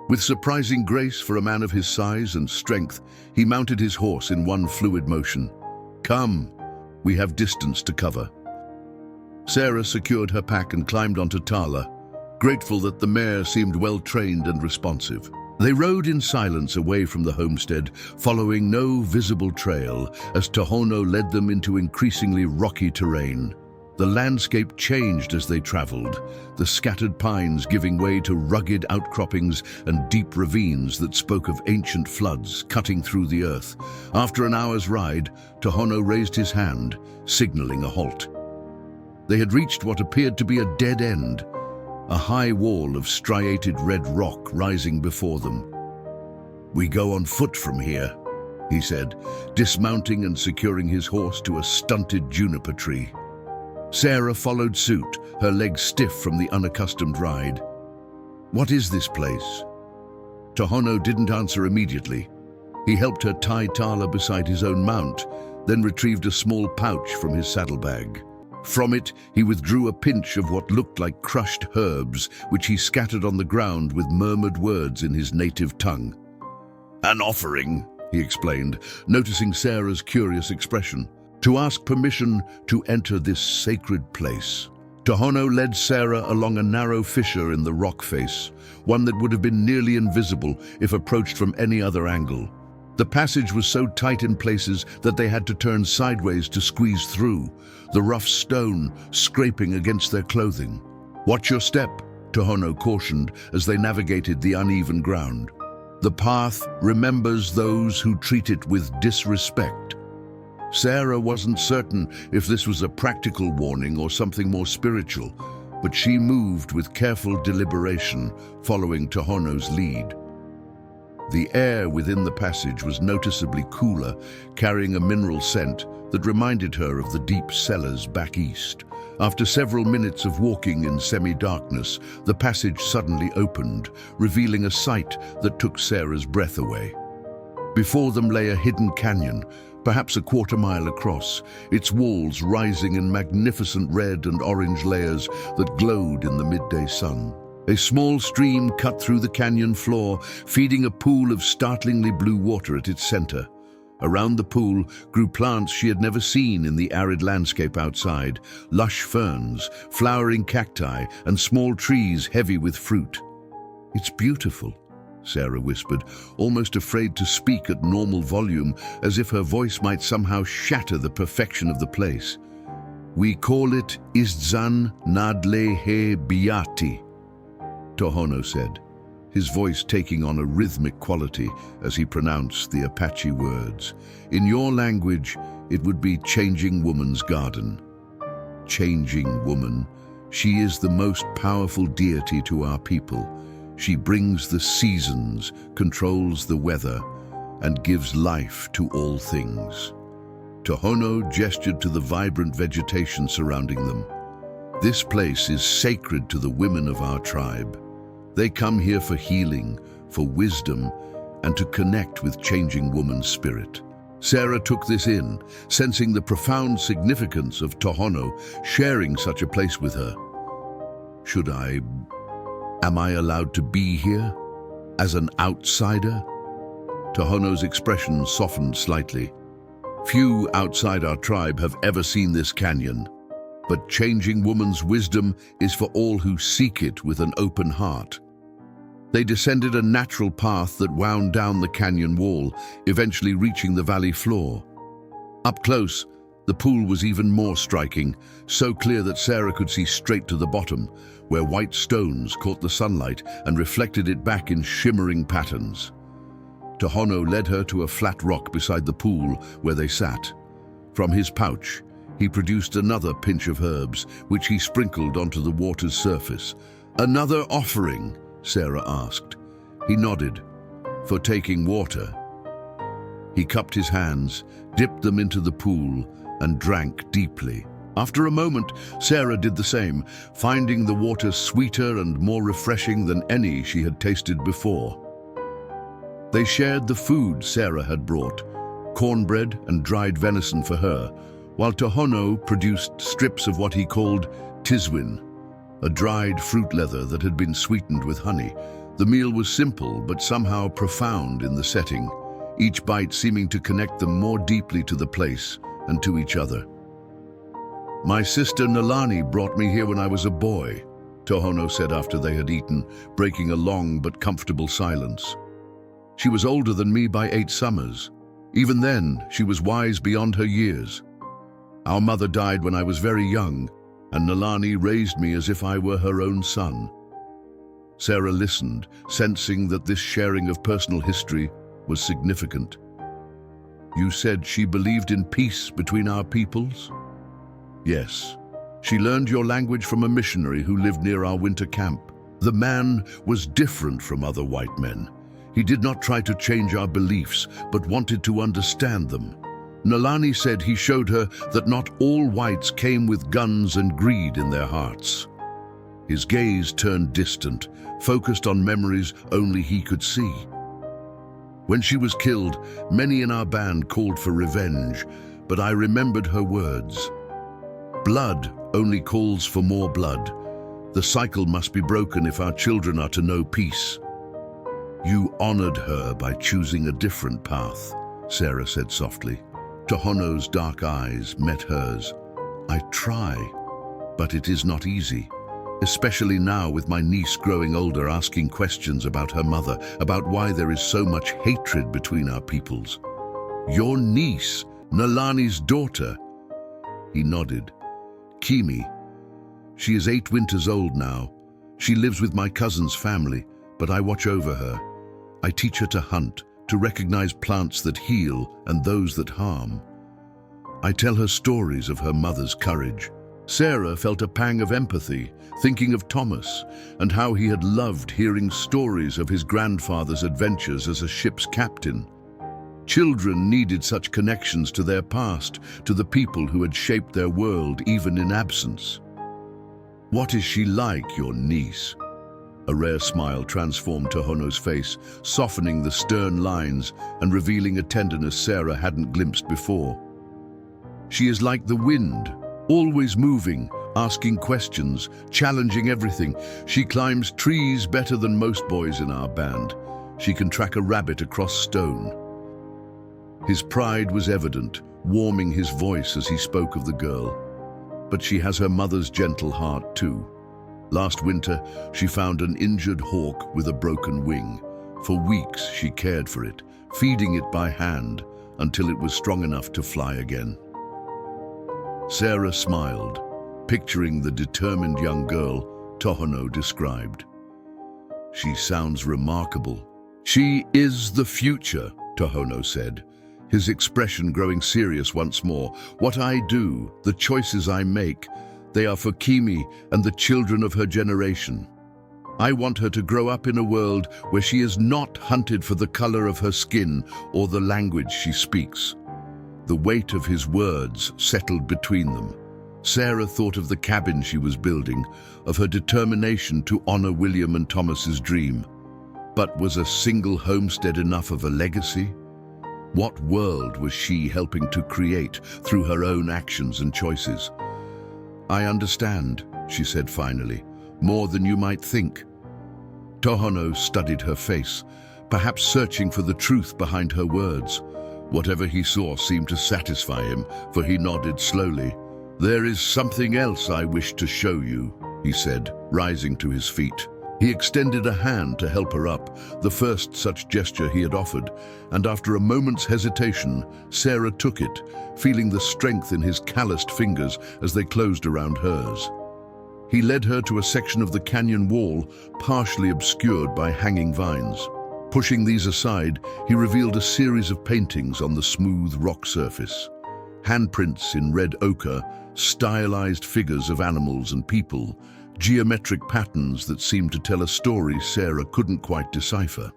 With surprising grace for a man of his size and strength, he mounted his horse in one fluid motion. Come, we have distance to cover. Sarah secured her pack and climbed onto Tala, grateful that the mare seemed well-trained and responsive. They rode in silence away from the homestead, following no visible trail as Tohono led them into increasingly rocky terrain. The landscape changed as they traveled, the scattered pines giving way to rugged outcroppings and deep ravines that spoke of ancient floods cutting through the earth. After an hour's ride, Tohono raised his hand, signaling a halt. They had reached what appeared to be a dead end, a high wall of striated red rock rising before them. We go on foot from here, he said, dismounting and securing his horse to a stunted juniper tree. Sarah followed suit, her legs stiff from the unaccustomed ride. What is this place? Tohono didn't answer immediately. He helped her tie Tala beside his own mount, then retrieved a small pouch from his saddlebag. From it, he withdrew a pinch of what looked like crushed herbs, which he scattered on the ground with murmured words in his native tongue. An offering, he explained, noticing Sarah's curious expression, to ask permission to enter this sacred place. Tohono led Sarah along a narrow fissure in the rock face, one that would have been nearly invisible if approached from any other angle. The passage was so tight in places that they had to turn sideways to squeeze through, the rough stone scraping against their clothing. Watch your step, Tohono cautioned as they navigated the uneven ground. The path remembers those who treat it with disrespect. Sarah wasn't certain if this was a practical warning or something more spiritual, but she moved with careful deliberation, following Tohono's lead. The air within the passage was noticeably cooler, carrying a mineral scent that reminded her of the deep cellars back east. After several minutes of walking in semi-darkness, the passage suddenly opened, revealing a sight that took Sarah's breath away. Before them lay a hidden canyon, perhaps a quarter-mile across, its walls rising in magnificent red and orange layers that glowed in the midday sun. A small stream cut through the canyon floor, feeding a pool of startlingly blue water at its center. Around the pool grew plants she had never seen in the arid landscape outside, lush ferns, flowering cacti, and small trees heavy with fruit. It's beautiful, Sarah whispered, almost afraid to speak at normal volume, as if her voice might somehow shatter the perfection of the place. We call it Istzan Nadle He Biati, Tohono said, his voice taking on a rhythmic quality as he pronounced the Apache words. In your language, it would be Changing Woman's Garden. Changing Woman. She is the most powerful deity to our people. She brings the seasons, controls the weather, and gives life to all things. Tohono gestured to the vibrant vegetation surrounding them. This place is sacred to the women of our tribe. They come here for healing, for wisdom, and to connect with Changing Woman's spirit. Sarah took this in, sensing the profound significance of Tohono sharing such a place with her. Am I allowed to be here? As an outsider? Tohono's expression softened slightly. Few outside our tribe have ever seen this canyon, but Changing Woman's wisdom is for all who seek it with an open heart. They descended a natural path that wound down the canyon wall, eventually reaching the valley floor. Up close, the pool was even more striking, so clear that Sarah could see straight to the bottom, where white stones caught the sunlight and reflected it back in shimmering patterns. Tohono led her to a flat rock beside the pool where they sat. From his pouch, he produced another pinch of herbs, which he sprinkled onto the water's surface. Another offering? Sarah asked. He nodded. For taking water. He cupped his hands, dipped them into the pool, and drank deeply. After a moment, Sarah did the same, finding the water sweeter and more refreshing than any she had tasted before. They shared the food Sarah had brought, cornbread and dried venison for her, while Tohono produced strips of what he called tiswin, a dried fruit leather that had been sweetened with honey. The meal was simple but somehow profound in the setting, each bite seeming to connect them more deeply to the place and to each other. "My sister Nalani brought me here when I was a boy," Tohono said after they had eaten, breaking a long but comfortable silence. "She was older than me by 8 summers. Even then, she was wise beyond her years. Our mother died when I was very young, and Nalani raised me as if I were her own son." Sarah listened, sensing that this sharing of personal history was significant. "You said she believed in peace between our peoples?" "Yes. She learned your language from a missionary who lived near our winter camp. The man was different from other white men. He did not try to change our beliefs, but wanted to understand them. Nalani said he showed her that not all whites came with guns and greed in their hearts." His gaze turned distant, focused on memories only he could see. "When she was killed, many in our band called for revenge, but I remembered her words. Blood only calls for more blood. The cycle must be broken if our children are to know peace." "You honored her by choosing a different path," Sarah said softly. Tohono's dark eyes met hers. "I try, but it is not easy. Especially now with my niece growing older, asking questions about her mother, about why there is so much hatred between our peoples." "Your niece, Nalani's daughter?" He nodded. "Kimi. She is 8 winters old now. She lives with my cousin's family, but I watch over her. I teach her to hunt, to recognize plants that heal and those that harm. I tell her stories of her mother's courage." Sarah felt a pang of empathy, thinking of Thomas and how he had loved hearing stories of his grandfather's adventures as a ship's captain. Children needed such connections to their past, to the people who had shaped their world even in absence. "What is she like, your niece?" A rare smile transformed Tohono's face, softening the stern lines and revealing a tenderness Sarah hadn't glimpsed before. "She is like the wind, always moving, asking questions, challenging everything. She climbs trees better than most boys in our band. She can track a rabbit across stone." His pride was evident, warming his voice as he spoke of the girl. "But she has her mother's gentle heart too. Last winter, she found an injured hawk with a broken wing. For weeks, she cared for it, feeding it by hand until it was strong enough to fly again." Sarah smiled, picturing the determined young girl Tohono described. "She sounds remarkable." "She is the future," Tohono said, his expression growing serious once more. "What I do, the choices I make, they are for Kimi and the children of her generation. I want her to grow up in a world where she is not hunted for the color of her skin or the language she speaks." The weight of his words settled between them. Sarah thought of the cabin she was building, of her determination to honor William and Thomas's dream. But was a single homestead enough of a legacy? What world was she helping to create through her own actions and choices? "I understand," she said finally, "more than you might think." Tohono studied her face, perhaps searching for the truth behind her words. Whatever he saw seemed to satisfy him, for he nodded slowly. "There is something else I wish to show you," he said, rising to his feet. He extended a hand to help her up, the first such gesture he had offered, and after a moment's hesitation, Sarah took it, feeling the strength in his calloused fingers as they closed around hers. He led her to a section of the canyon wall, partially obscured by hanging vines. Pushing these aside, he revealed a series of paintings on the smooth rock surface. Handprints in red ochre, stylized figures of animals and people, geometric patterns that seemed to tell a story Sarah couldn't quite decipher.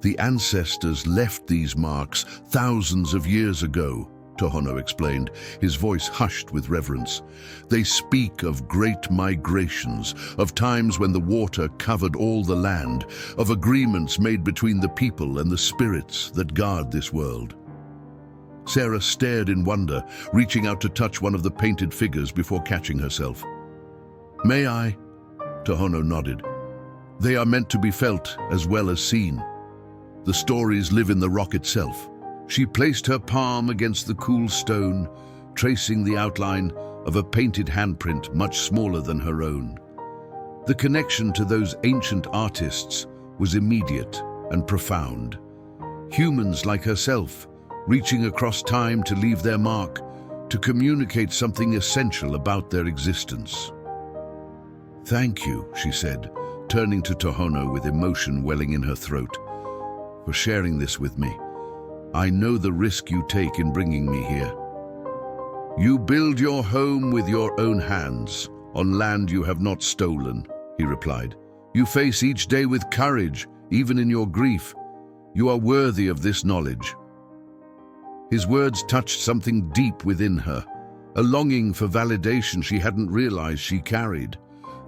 The ancestors left these marks thousands of years ago, Tohono explained, his voice hushed with reverence. They speak of great migrations, of times when the water covered all the land, of agreements made between the people and the spirits that guard this world. Sarah stared in wonder, reaching out to touch one of the painted figures before catching herself. "May I?" Tohono nodded. "They are meant to be felt as well as seen. The stories live in the rock itself." She placed her palm against the cool stone, tracing the outline of a painted handprint much smaller than her own. The connection to those ancient artists was immediate and profound. Humans like herself, reaching across time to leave their mark, to communicate something essential about their existence. "Thank you," she said, turning to Tohono with emotion welling in her throat, "for sharing this with me. I know the risk you take in bringing me here. You build your home with your own hands, on land you have not stolen," he replied. "You face each day with courage, even in your grief. You are worthy of this knowledge." His words touched something deep within her, a longing for validation she hadn't realized she carried.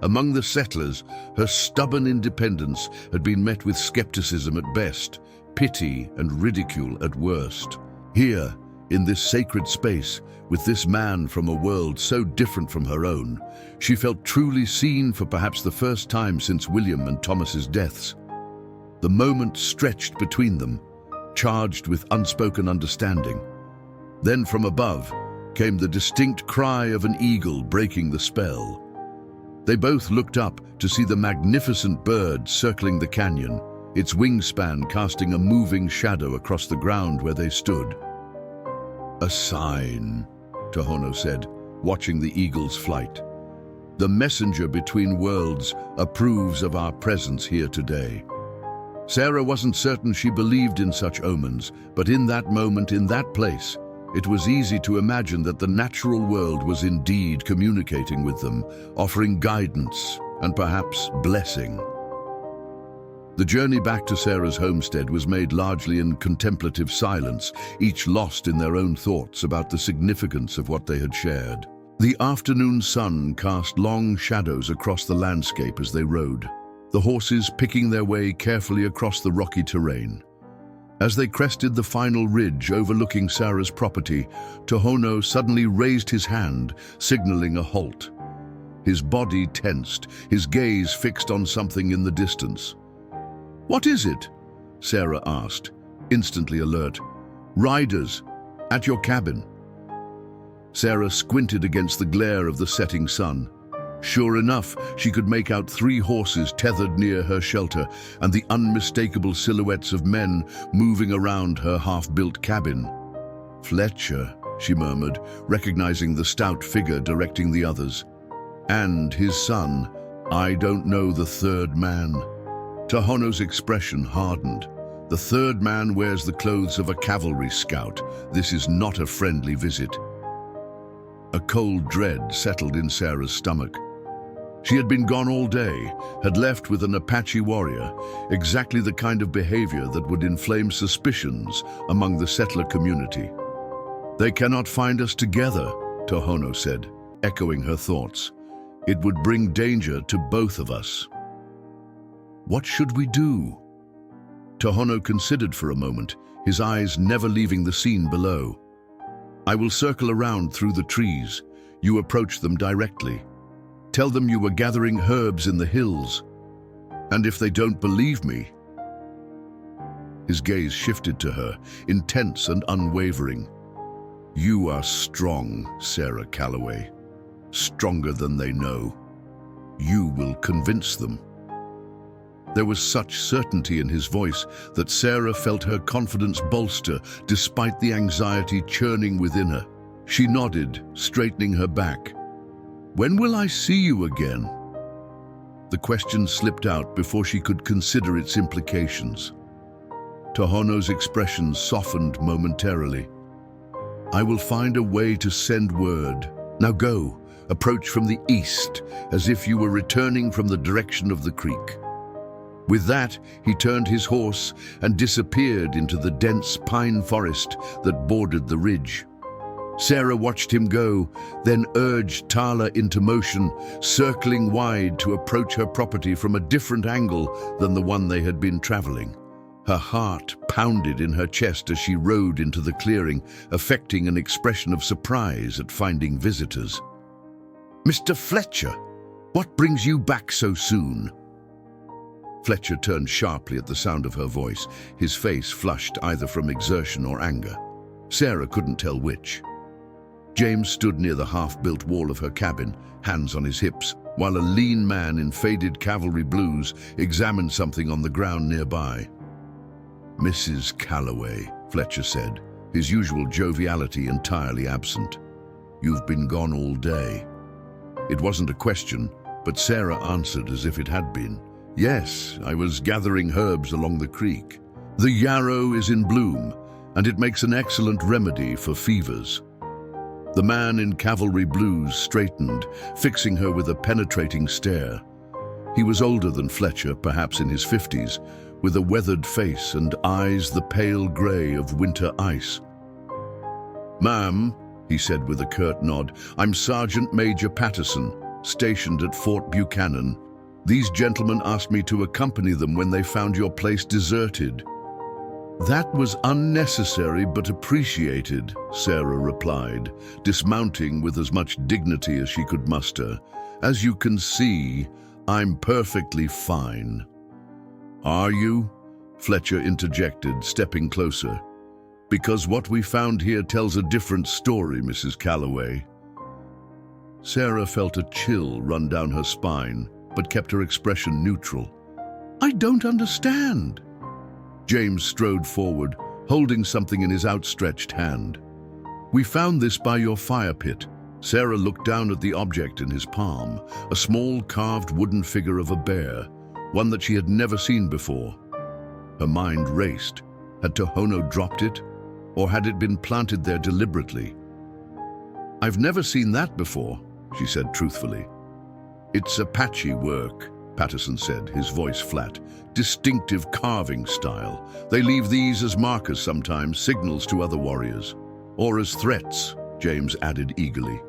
Among the settlers, her stubborn independence had been met with skepticism at best, pity and ridicule at worst. Here, in this sacred space, with this man from a world so different from her own, she felt truly seen for perhaps the first time since William and Thomas's deaths. The moment stretched between them, charged with unspoken understanding. Then from above came the distinct cry of an eagle breaking the spell. They both looked up to see the magnificent bird circling the canyon, its wingspan casting a moving shadow across the ground where they stood. "A sign," Tohono said, watching the eagle's flight. "The messenger between worlds approves of our presence here today." Sarah wasn't certain she believed in such omens, but in that moment, in that place, it was easy to imagine that the natural world was indeed communicating with them, offering guidance and perhaps blessing. The journey back to Sarah's homestead was made largely in contemplative silence, each lost in their own thoughts about the significance of what they had shared. The afternoon sun cast long shadows across the landscape as they rode, the horses picking their way carefully across the rocky terrain. As they crested the final ridge overlooking Sarah's property, Tohono suddenly raised his hand, signaling a halt. His body tensed, his gaze fixed on something in the distance. "What is it?" Sarah asked, instantly alert. "Riders, at your cabin." Sarah squinted against the glare of the setting sun. Sure enough, she could make out 3 horses tethered near her shelter and the unmistakable silhouettes of men moving around her half-built cabin. "Fletcher," she murmured, recognizing the stout figure directing the others. "And his son. I don't know the third man." Tohono's expression hardened. "The third man wears the clothes of a cavalry scout. This is not a friendly visit." A cold dread settled in Sarah's stomach. She had been gone all day, had left with an Apache warrior, exactly the kind of behavior that would inflame suspicions among the settler community. "They cannot find us together," Tohono said, echoing her thoughts. "It would bring danger to both of us." "What should we do?" Tohono considered for a moment, his eyes never leaving the scene below. "I will circle around through the trees. You approach them directly. Tell them you were gathering herbs in the hills. And if they don't believe me..." His gaze shifted to her, intense and unwavering. "You are strong, Sarah Calloway. Stronger than they know. You will convince them." There was such certainty in his voice that Sarah felt her confidence bolster despite the anxiety churning within her. She nodded, straightening her back. "When will I see you again?" The question slipped out before she could consider its implications. Tohono's expression softened momentarily. "I will find a way to send word. Now go, approach from the east, as if you were returning from the direction of the creek." With that, he turned his horse and disappeared into the dense pine forest that bordered the ridge. Sarah watched him go, then urged Tala into motion, circling wide to approach her property from a different angle than the one they had been traveling. Her heart pounded in her chest as she rode into the clearing, affecting an expression of surprise at finding visitors. "Mr. Fletcher, what brings you back so soon?" Fletcher turned sharply at the sound of her voice, his face flushed either from exertion or anger. Sarah couldn't tell which. James stood near the half-built wall of her cabin, hands on his hips, while a lean man in faded cavalry blues examined something on the ground nearby. "Mrs. Calloway," Fletcher said, his usual joviality entirely absent. "You've been gone all day." It wasn't a question, but Sarah answered as if it had been. "Yes, I was gathering herbs along the creek. The yarrow is in bloom, and it makes an excellent remedy for fevers." The man in cavalry blues straightened, fixing her with a penetrating stare. He was older than Fletcher, perhaps in his 50s, with a weathered face and eyes the pale grey of winter ice. "Ma'am," he said with a curt nod, "I'm Sergeant Major Patterson, stationed at Fort Buchanan. These gentlemen asked me to accompany them when they found your place deserted." "That was unnecessary but appreciated," Sarah replied, dismounting with as much dignity as she could muster. "As you can see, I'm perfectly fine." "Are you?" Fletcher interjected, stepping closer. "Because what we found here tells a different story, Mrs. Calloway." Sarah felt a chill run down her spine, but kept her expression neutral. "I don't understand." James strode forward, holding something in his outstretched hand. "We found this by your fire pit." Sarah looked down at the object in his palm, a small carved wooden figure of a bear, one that she had never seen before. Her mind raced. Had Tohono dropped it, or had it been planted there deliberately? "I've never seen that before," she said truthfully. "It's Apache work," Patterson said, his voice flat. "Distinctive carving style. They leave these as markers sometimes, signals to other warriors. Or as threats," James added eagerly.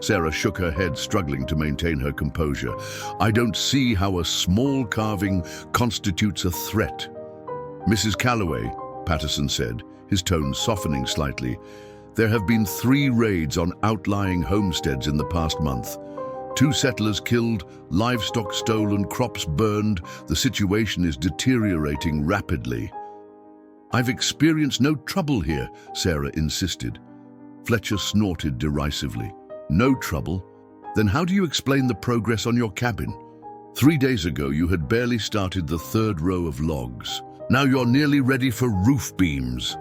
Sarah shook her head, struggling to maintain her composure. "I don't see how a small carving constitutes a threat." "Mrs. Calloway," Patterson said, his tone softening slightly, "there have been 3 raids on outlying homesteads in the past month. 2 settlers killed, livestock stolen, crops burned. The situation is deteriorating rapidly." "I've experienced no trouble here," Sarah insisted. Fletcher snorted derisively. "No trouble? Then how do you explain the progress on your cabin? 3 days ago you had barely started the 3rd row of logs. Now you're nearly ready for roof beams."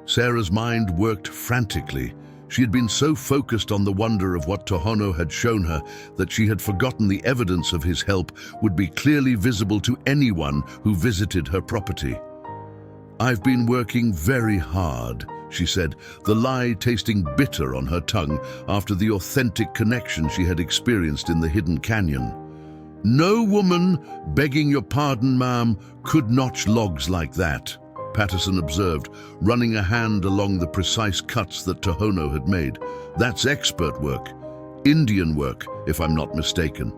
Sarah's mind worked frantically. She had been so focused on the wonder of what Tohono had shown her that she had forgotten the evidence of his help would be clearly visible to anyone who visited her property. "I've been working very hard," she said, the lie tasting bitter on her tongue after the authentic connection she had experienced in the hidden canyon. "No woman, begging your pardon, ma'am, could notch logs like that," Patterson observed, running a hand along the precise cuts that Tohono had made. "That's expert work. Indian work, if I'm not mistaken."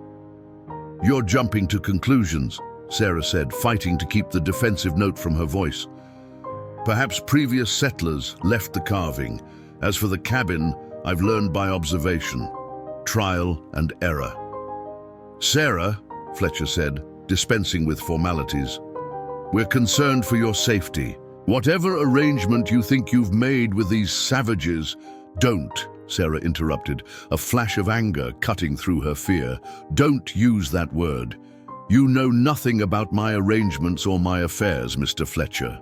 "You're jumping to conclusions," Sarah said, fighting to keep the defensive note from her voice. "Perhaps previous settlers left the carving. As for the cabin, I've learned by observation, trial and error." "Sarah," Fletcher said, dispensing with formalities, "we're concerned for your safety. Whatever arrangement you think you've made with these savages—" "Don't," Sarah interrupted, a flash of anger cutting through her fear. "Don't use that word. You know nothing about my arrangements or my affairs, Mr. Fletcher."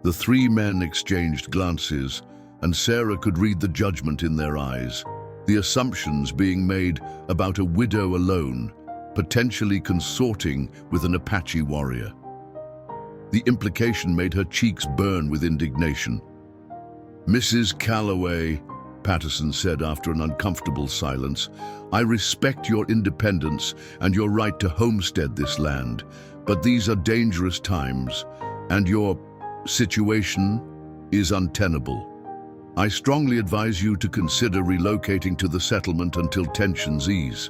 The 3 men exchanged glances, and Sarah could read the judgment in their eyes, the assumptions being made about a widow alone, potentially consorting with an Apache warrior. The implication made her cheeks burn with indignation. "Mrs. Calloway," Patterson said after an uncomfortable silence, "I respect your independence and your right to homestead this land, but these are dangerous times, and your situation is untenable." I strongly advise you to consider relocating to the settlement until tensions ease.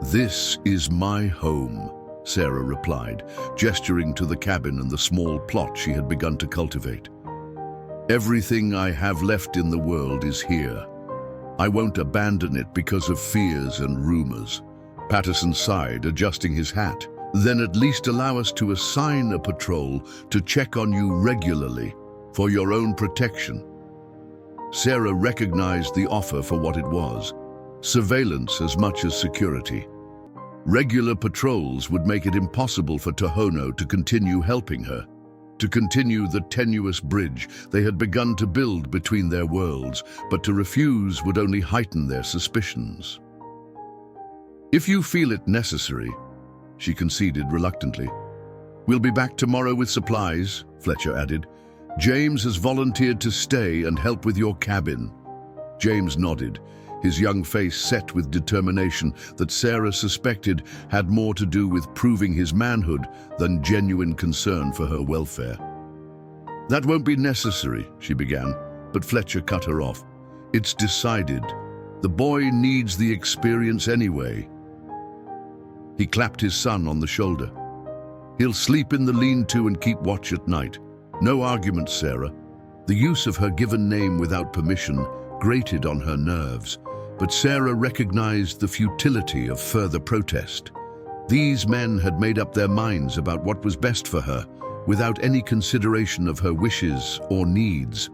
This is my home, Sarah replied, gesturing to the cabin and the small plot she had begun to cultivate. Everything I have left in the world is here. I won't abandon it because of fears and rumors. Patterson sighed, adjusting his hat. Then at least allow us to assign a patrol to check on you regularly for your own protection. Sarah recognized the offer for what it was, surveillance as much as security. Regular patrols would make it impossible for Tohono to continue helping her, to continue the tenuous bridge they had begun to build between their worlds, but to refuse would only heighten their suspicions. If you feel it necessary, she conceded reluctantly. We'll be back tomorrow with supplies, Fletcher added. James has volunteered to stay and help with your cabin. James nodded, his young face set with determination that Sarah suspected had more to do with proving his manhood than genuine concern for her welfare. That won't be necessary, she began, but Fletcher cut her off. It's decided. The boy needs the experience anyway. He clapped his son on the shoulder. He'll sleep in the lean-to and keep watch at night. No arguments, Sarah. The use of her given name without permission grated on her nerves, but Sarah recognized the futility of further protest. These men had made up their minds about what was best for her, without any consideration of her wishes or needs.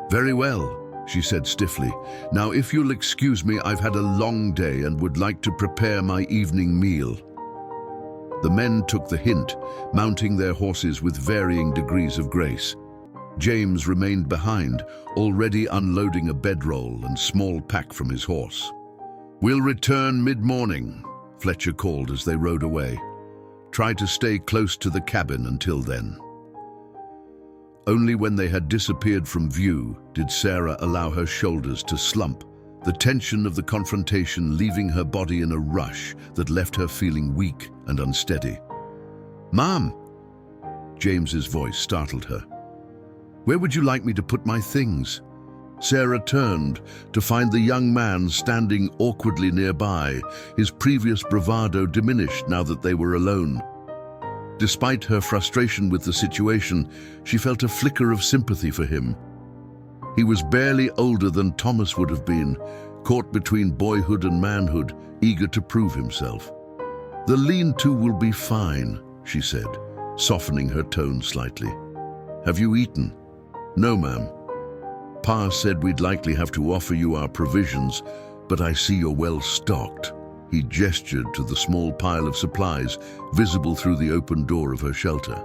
Very well, she said stiffly. Now, if you'll excuse me, I've had a long day and would like to prepare my evening meal. The men took the hint, mounting their horses with varying degrees of grace. James remained behind, already unloading a bedroll and small pack from his horse. We'll return mid-morning, Fletcher called as they rode away. Try to stay close to the cabin until then. Only when they had disappeared from view did Sarah allow her shoulders to slump, the tension of the confrontation leaving her body in a rush that left her feeling weak and unsteady. Mom! James's voice startled her. Where would you like me to put my things? Sarah turned to find the young man standing awkwardly nearby, his previous bravado diminished now that they were alone. Despite her frustration with the situation, she felt a flicker of sympathy for him. He was barely older than Thomas would have been, caught between boyhood and manhood, eager to prove himself. The lean-to will be fine, she said, softening her tone slightly. Have you eaten? No, ma'am. Pa said we'd likely have to offer you our provisions, but I see you're well stocked. He gestured to the small pile of supplies visible through the open door of her shelter.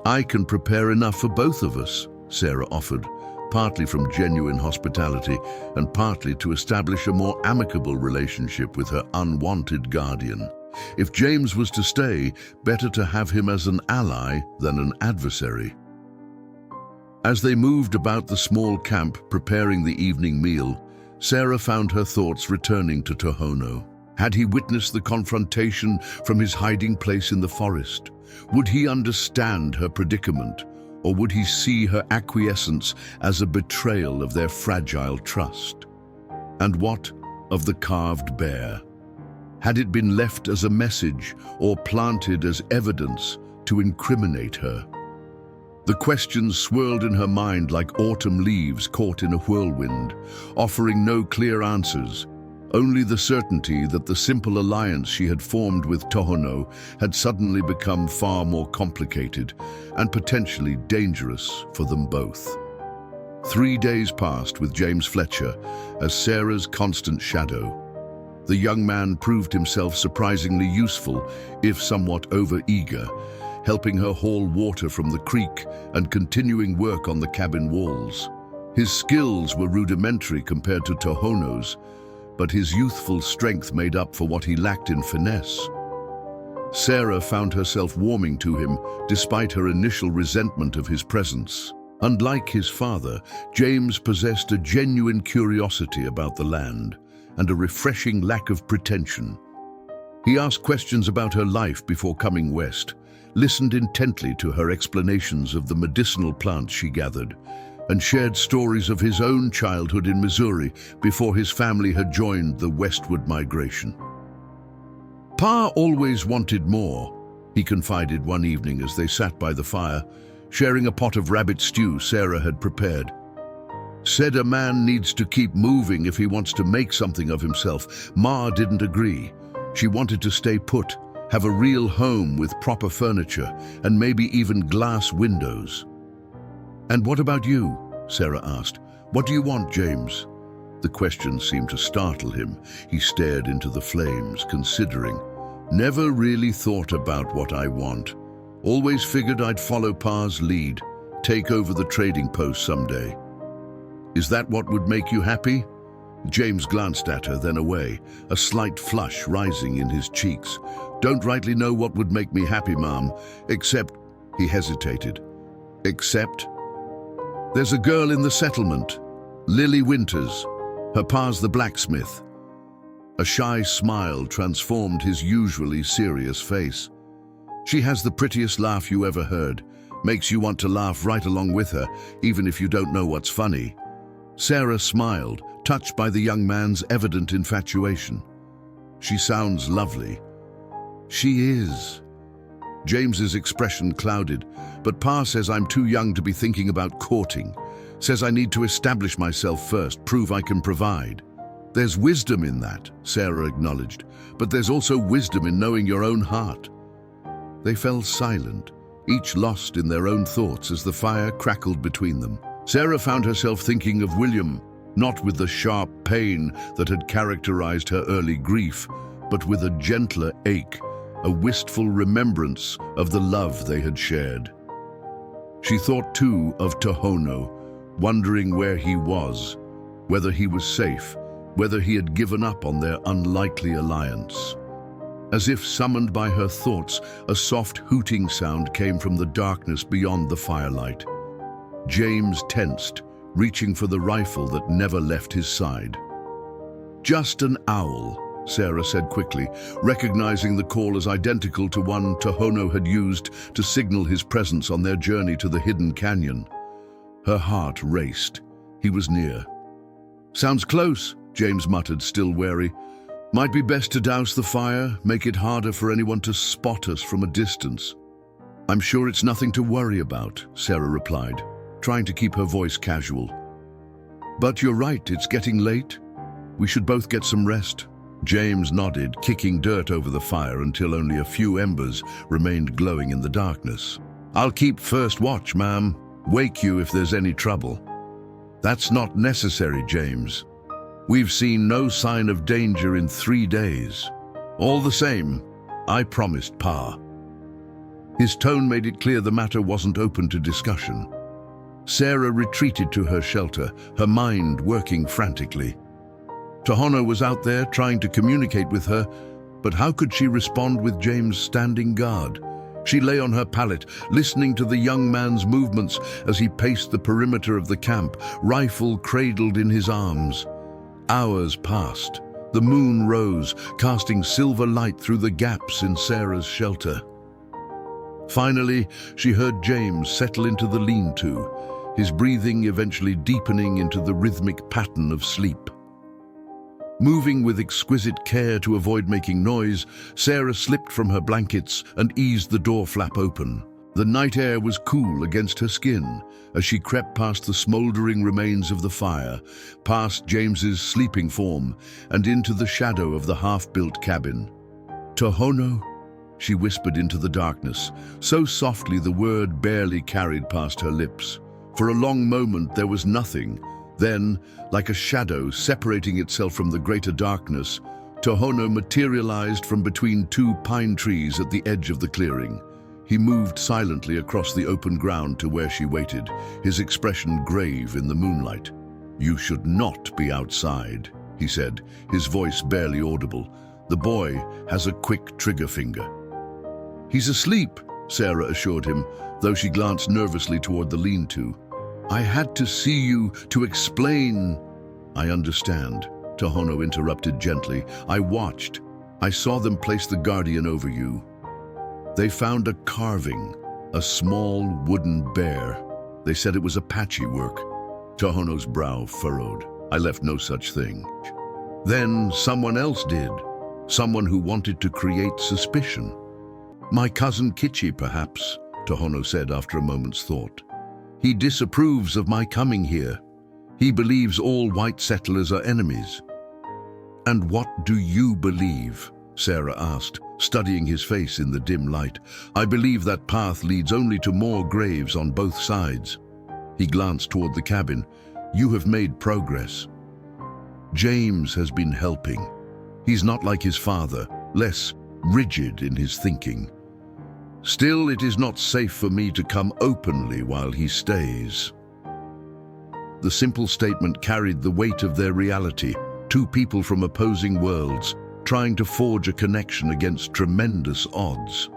I can prepare enough for both of us, Sarah offered, partly from genuine hospitality and partly to establish a more amicable relationship with her unwanted guardian. If James was to stay, better to have him as an ally than an adversary. As they moved about the small camp preparing the evening meal, Sarah found her thoughts returning to Tohono. Had he witnessed the confrontation from his hiding place in the forest? Would he understand her predicament, or would he see her acquiescence as a betrayal of their fragile trust? And what of the carved bear? Had it been left as a message or planted as evidence to incriminate her? The questions swirled in her mind like autumn leaves caught in a whirlwind, offering no clear answers, only the certainty that the simple alliance she had formed with Tohono had suddenly become far more complicated and potentially dangerous for them both. 3 days passed with James Fletcher as Sarah's constant shadow. The young man proved himself surprisingly useful, if somewhat over-eager, helping her haul water from the creek and continuing work on the cabin walls. His skills were rudimentary compared to Tohono's, but his youthful strength made up for what he lacked in finesse. Sarah found herself warming to him despite her initial resentment of his presence. Unlike his father, James possessed a genuine curiosity about the land and a refreshing lack of pretension. He asked questions about her life before coming west, listened intently to her explanations of the medicinal plants she gathered, and shared stories of his own childhood in Missouri before his family had joined the westward migration. Pa always wanted more, he confided one evening as they sat by the fire, sharing a pot of rabbit stew Sarah had prepared. Said a man needs to keep moving if he wants to make something of himself. Ma didn't agree. She wanted to stay put, have a real home with proper furniture, and maybe even glass windows. "And what about you?" Sarah asked. "What do you want, James?" The question seemed to startle him. He stared into the flames, considering. "Never really thought about what I want. Always figured I'd follow Pa's lead, take over the trading post someday." "Is that what would make you happy?" James glanced at her, then away, a slight flush rising in his cheeks. "Don't rightly know what would make me happy, Mom, except..." He hesitated. "Except? There's a girl in the settlement, Lily Winters. Her pa's the blacksmith." A shy smile transformed his usually serious face. "She has the prettiest laugh you ever heard. Makes you want to laugh right along with her, even if you don't know what's funny." Sarah smiled, touched by the young man's evident infatuation. "She sounds lovely." "She is." James's expression clouded. "But Pa says I'm too young to be thinking about courting. Says I need to establish myself first, prove I can provide." "There's wisdom in that," Sarah acknowledged, "but there's also wisdom in knowing your own heart." They fell silent, each lost in their own thoughts as the fire crackled between them. Sarah found herself thinking of William, not with the sharp pain that had characterized her early grief, but with a gentler ache, a wistful remembrance of the love they had shared. She thought too of Tohono, wondering where he was, whether he was safe, whether he had given up on their unlikely alliance. As if summoned by her thoughts, a soft hooting sound came from the darkness beyond the firelight. James tensed, reaching for the rifle that never left his side. "Just an owl," Sarah said quickly, recognizing the call as identical to one Tohono had used to signal his presence on their journey to the hidden canyon. Her heart raced. He was near. "Sounds close," James muttered, still wary. "Might be best to douse the fire, make it harder for anyone to spot us from a distance." "I'm sure it's nothing to worry about," Sarah replied, trying to keep her voice casual. "But you're right, it's getting late. We should both get some rest." James nodded, kicking dirt over the fire until only a few embers remained glowing in the darkness. "I'll keep first watch, ma'am. Wake you if there's any trouble." "That's not necessary, James. We've seen no sign of danger in 3 days. All the same, I promised Pa." His tone made it clear the matter wasn't open to discussion. Sarah retreated to her shelter, her mind working frantically. Tohono was out there trying to communicate with her, but how could she respond with James standing guard? She lay on her pallet, listening to the young man's movements as he paced the perimeter of the camp, rifle cradled in his arms. Hours passed. The moon rose, casting silver light through the gaps in Sarah's shelter. Finally, she heard James settle into the lean-to, his breathing eventually deepening into the rhythmic pattern of sleep. Moving with exquisite care to avoid making noise, Sarah slipped from her blankets and eased the door flap open. The night air was cool against her skin as she crept past the smoldering remains of the fire, past James's sleeping form, and into the shadow of the half-built cabin. "Tohono?" she whispered into the darkness, so softly the word barely carried past her lips. For a long moment there was nothing. Then, like a shadow separating itself from the greater darkness, Tohono materialized from between 2 pine trees at the edge of the clearing. He moved silently across the open ground to where she waited, his expression grave in the moonlight. "You should not be outside," he said, his voice barely audible. "The boy has a quick trigger finger." "He's asleep," Sarah assured him, though she glanced nervously toward the lean-to. "I had to see you to explain." "I understand," Tohono interrupted gently. "I watched. I saw them place the guardian over you. They found a carving, a small wooden bear. They said it was Apache work. Tohono's brow furrowed. I left no such thing. Then someone else did. Someone who wanted to create suspicion. My cousin Kichi, perhaps, Tohono said after a moment's thought. He disapproves of my coming here. He believes all white settlers are enemies. And what do you believe? Sarah asked, studying his face in the dim light. I believe that path leads only to more graves on both sides. He glanced toward the cabin. You have made progress. James has been helping. He's not like his father, less rigid in his thinking. Still, it is not safe for me to come openly while he stays. The simple statement carried the weight of their reality, two people from opposing worlds, trying to forge a connection against tremendous odds.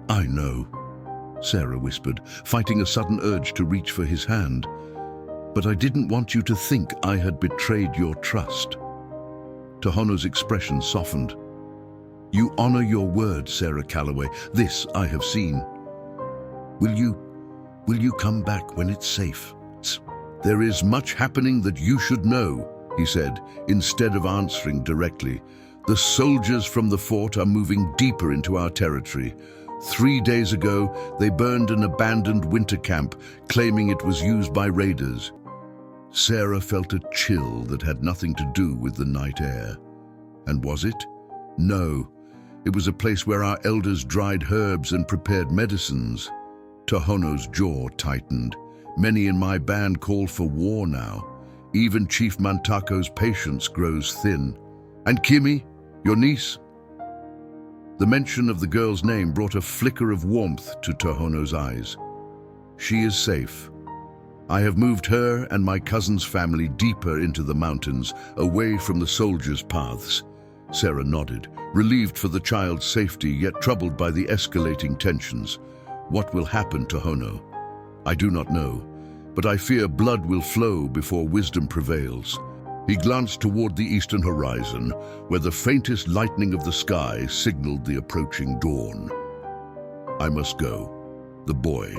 I know, Sarah whispered, fighting a sudden urge to reach for his hand. But I didn't want you to think I had betrayed your trust. Tohono's expression softened. You honor your word, Sarah Calloway. This I have seen. Will you come back when it's safe? There is much happening that you should know, he said, instead of answering directly. The soldiers from the fort are moving deeper into our territory. 3 days ago, they burned an abandoned winter camp, claiming it was used by raiders. Sarah felt a chill that had nothing to do with the night air. And was it? No. It was a place where our elders dried herbs and prepared medicines. Tohono's jaw tightened. Many in my band call for war now. Even Chief Mantako's patience grows thin. And Kimi, your niece? The mention of the girl's name brought a flicker of warmth to Tohono's eyes. She is safe. I have moved her and my cousin's family deeper into the mountains, away from the soldiers' paths. Sarah nodded, relieved for the child's safety, yet troubled by the escalating tensions. What will happen to Tohono? I do not know, but I fear blood will flow before wisdom prevails. He glanced toward the eastern horizon, where the faintest lightening of the sky signaled the approaching dawn. I must go. The boy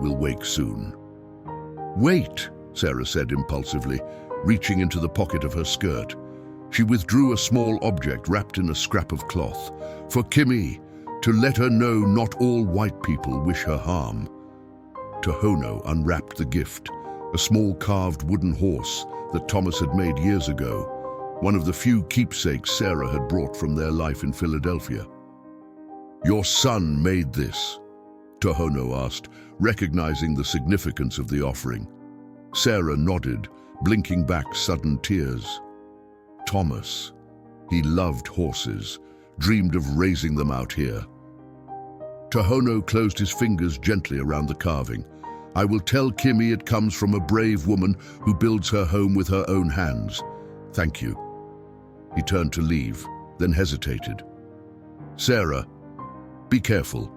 will wake soon. Wait, Sarah said impulsively, reaching into the pocket of her skirt. She withdrew a small object wrapped in a scrap of cloth. For Kimi, to let her know not all white people wish her harm. Tohono unwrapped the gift, a small carved wooden horse that Thomas had made years ago, one of the few keepsakes Sarah had brought from their life in Philadelphia. Your son made this, Tohono asked, recognizing the significance of the offering. Sarah nodded, blinking back sudden tears. Thomas. He loved horses, dreamed of raising them out here. Tohono closed his fingers gently around the carving. I will tell Kimi it comes from a brave woman who builds her home with her own hands. Thank you. He turned to leave, then hesitated. Sarah, be careful.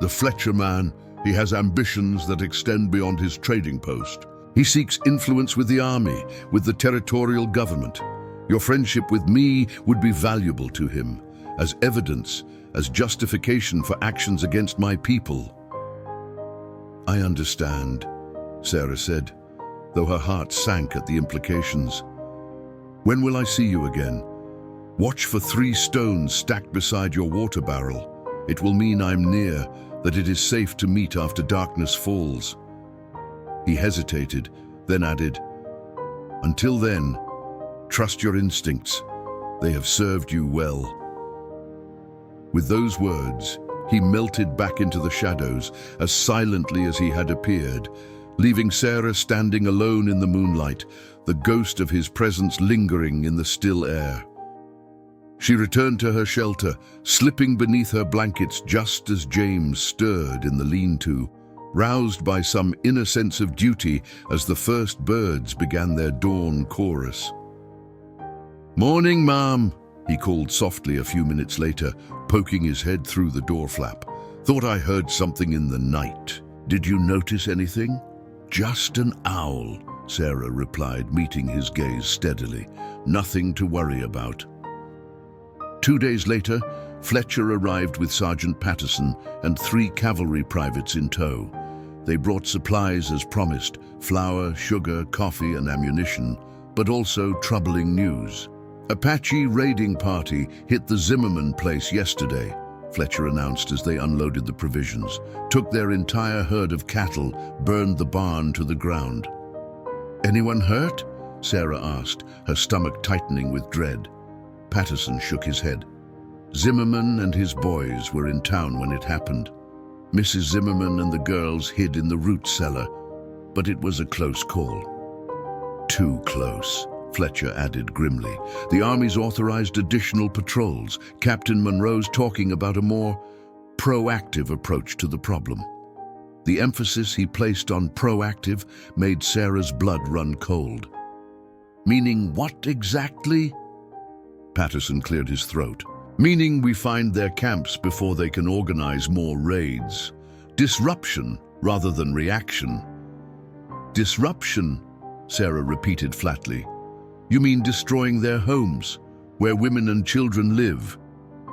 The Fletcher man, he has ambitions that extend beyond his trading post. He seeks influence with the army, with the territorial government. Your friendship with me would be valuable to him, as evidence, as justification for actions against my people. I understand, Sarah said, though her heart sank at the implications. When will I see you again? Watch for 3 stones stacked beside your water barrel. It will mean I'm near, that it is safe to meet after darkness falls. He hesitated, then added, Until then, trust your instincts. They have served you well. With those words, he melted back into the shadows as silently as he had appeared, leaving Sarah standing alone in the moonlight, the ghost of his presence lingering in the still air. She returned to her shelter, slipping beneath her blankets just as James stirred in the lean-to, roused by some inner sense of duty as the first birds began their dawn chorus. Morning, Mom, he called softly a few minutes later, poking his head through the door flap. Thought I heard something in the night. Did you notice anything? Just an owl, Sarah replied, meeting his gaze steadily. Nothing to worry about. 2 days later, Fletcher arrived with Sergeant Patterson and 3 cavalry privates in tow. They brought supplies as promised, flour, sugar, coffee, and ammunition, but also troubling news. Apache raiding party hit the Zimmerman place yesterday, Fletcher announced as they unloaded the provisions, took their entire herd of cattle, burned the barn to the ground. Anyone hurt? Sarah asked, her stomach tightening with dread. Patterson shook his head. Zimmerman and his boys were in town when it happened. Mrs. Zimmerman and the girls hid in the root cellar, but it was a close call. Too close, Fletcher added grimly. The Army's authorized additional patrols. Captain Monroe's talking about a more proactive approach to the problem. The emphasis he placed on proactive made Sarah's blood run cold. Meaning what exactly? Patterson cleared his throat. Meaning we find their camps before they can organize more raids. Disruption rather than reaction. Disruption, Sarah repeated flatly. You mean destroying their homes, where women and children live?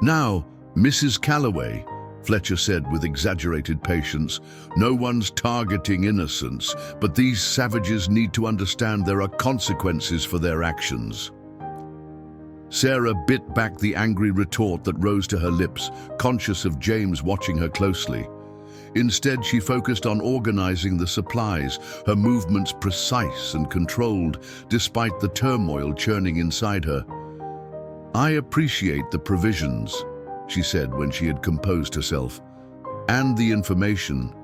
Now, Mrs. Calloway, Fletcher said with exaggerated patience, no one's targeting innocents, but these savages need to understand there are consequences for their actions. Sarah bit back the angry retort that rose to her lips, conscious of James watching her closely. Instead, she focused on organizing the supplies, her movements precise and controlled, despite the turmoil churning inside her. I appreciate the provisions, she said when she had composed herself, and the information.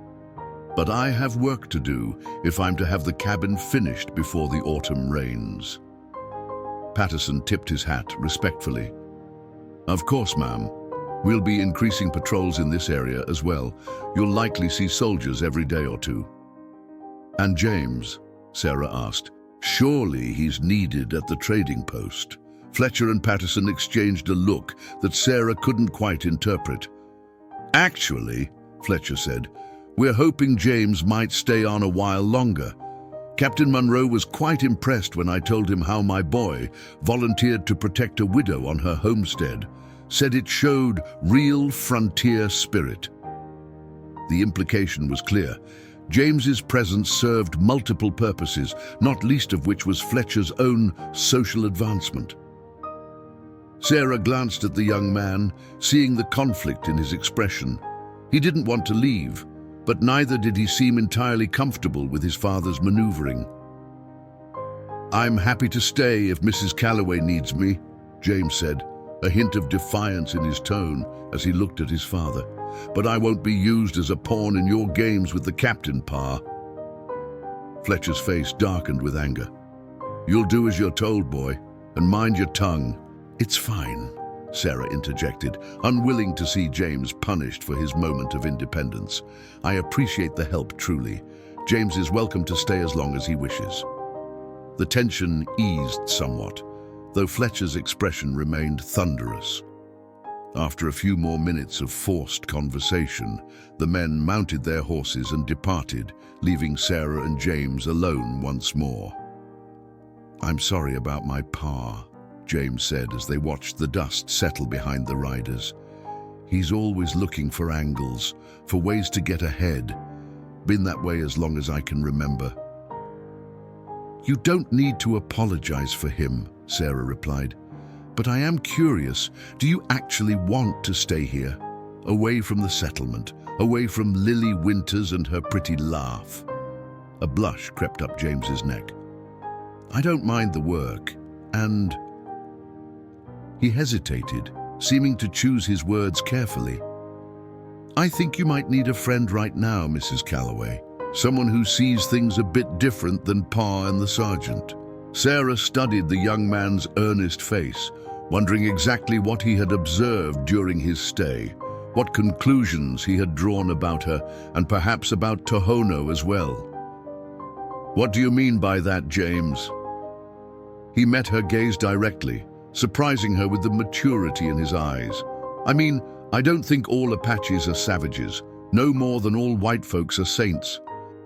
But I have work to do if I'm to have the cabin finished before the autumn rains. Patterson tipped his hat respectfully. Of course, ma'am. We'll be increasing patrols in this area as well. You'll likely see soldiers every day or two. And James, Sarah asked. Surely he's needed at the trading post. Fletcher and Patterson exchanged a look that Sarah couldn't quite interpret. Actually, Fletcher said, we're hoping James might stay on a while longer. Captain Monroe was quite impressed when I told him how my boy volunteered to protect a widow on her homestead, said it showed real frontier spirit. The implication was clear. James's presence served multiple purposes, not least of which was Fletcher's own social advancement. Sarah glanced at the young man, seeing the conflict in his expression. He didn't want to leave, but neither did he seem entirely comfortable with his father's maneuvering. I'm happy to stay if Mrs. Calloway needs me, James said, a hint of defiance in his tone as he looked at his father. But I won't be used as a pawn in your games with the captain, Pa. Fletcher's face darkened with anger. You'll do as you're told, boy, and mind your tongue. It's fine, Sarah interjected, unwilling to see James punished for his moment of independence. I appreciate the help, truly. James is welcome to stay as long as he wishes. The tension eased somewhat, though Fletcher's expression remained thunderous. After a few more minutes of forced conversation, the men mounted their horses and departed, leaving Sarah and James alone once more. I'm sorry about my Pa, James said as they watched the dust settle behind the riders. He's always looking for angles, for ways to get ahead. Been that way as long as I can remember. You don't need to apologize for him, Sarah replied. But I am curious, do you actually want to stay here? Away from the settlement, away from Lily Winters and her pretty laugh. A blush crept up James's neck. I don't mind the work, and... He hesitated, seeming to choose his words carefully. I think you might need a friend right now, Mrs. Calloway. Someone who sees things a bit different than Pa and the sergeant. Sarah studied the young man's earnest face, wondering exactly what he had observed during his stay, what conclusions he had drawn about her, and perhaps about Tohono as well. What do you mean by that, James? He met her gaze directly, surprising her with the maturity in his eyes. I mean, I don't think all Apaches are savages, no more than all white folks are saints.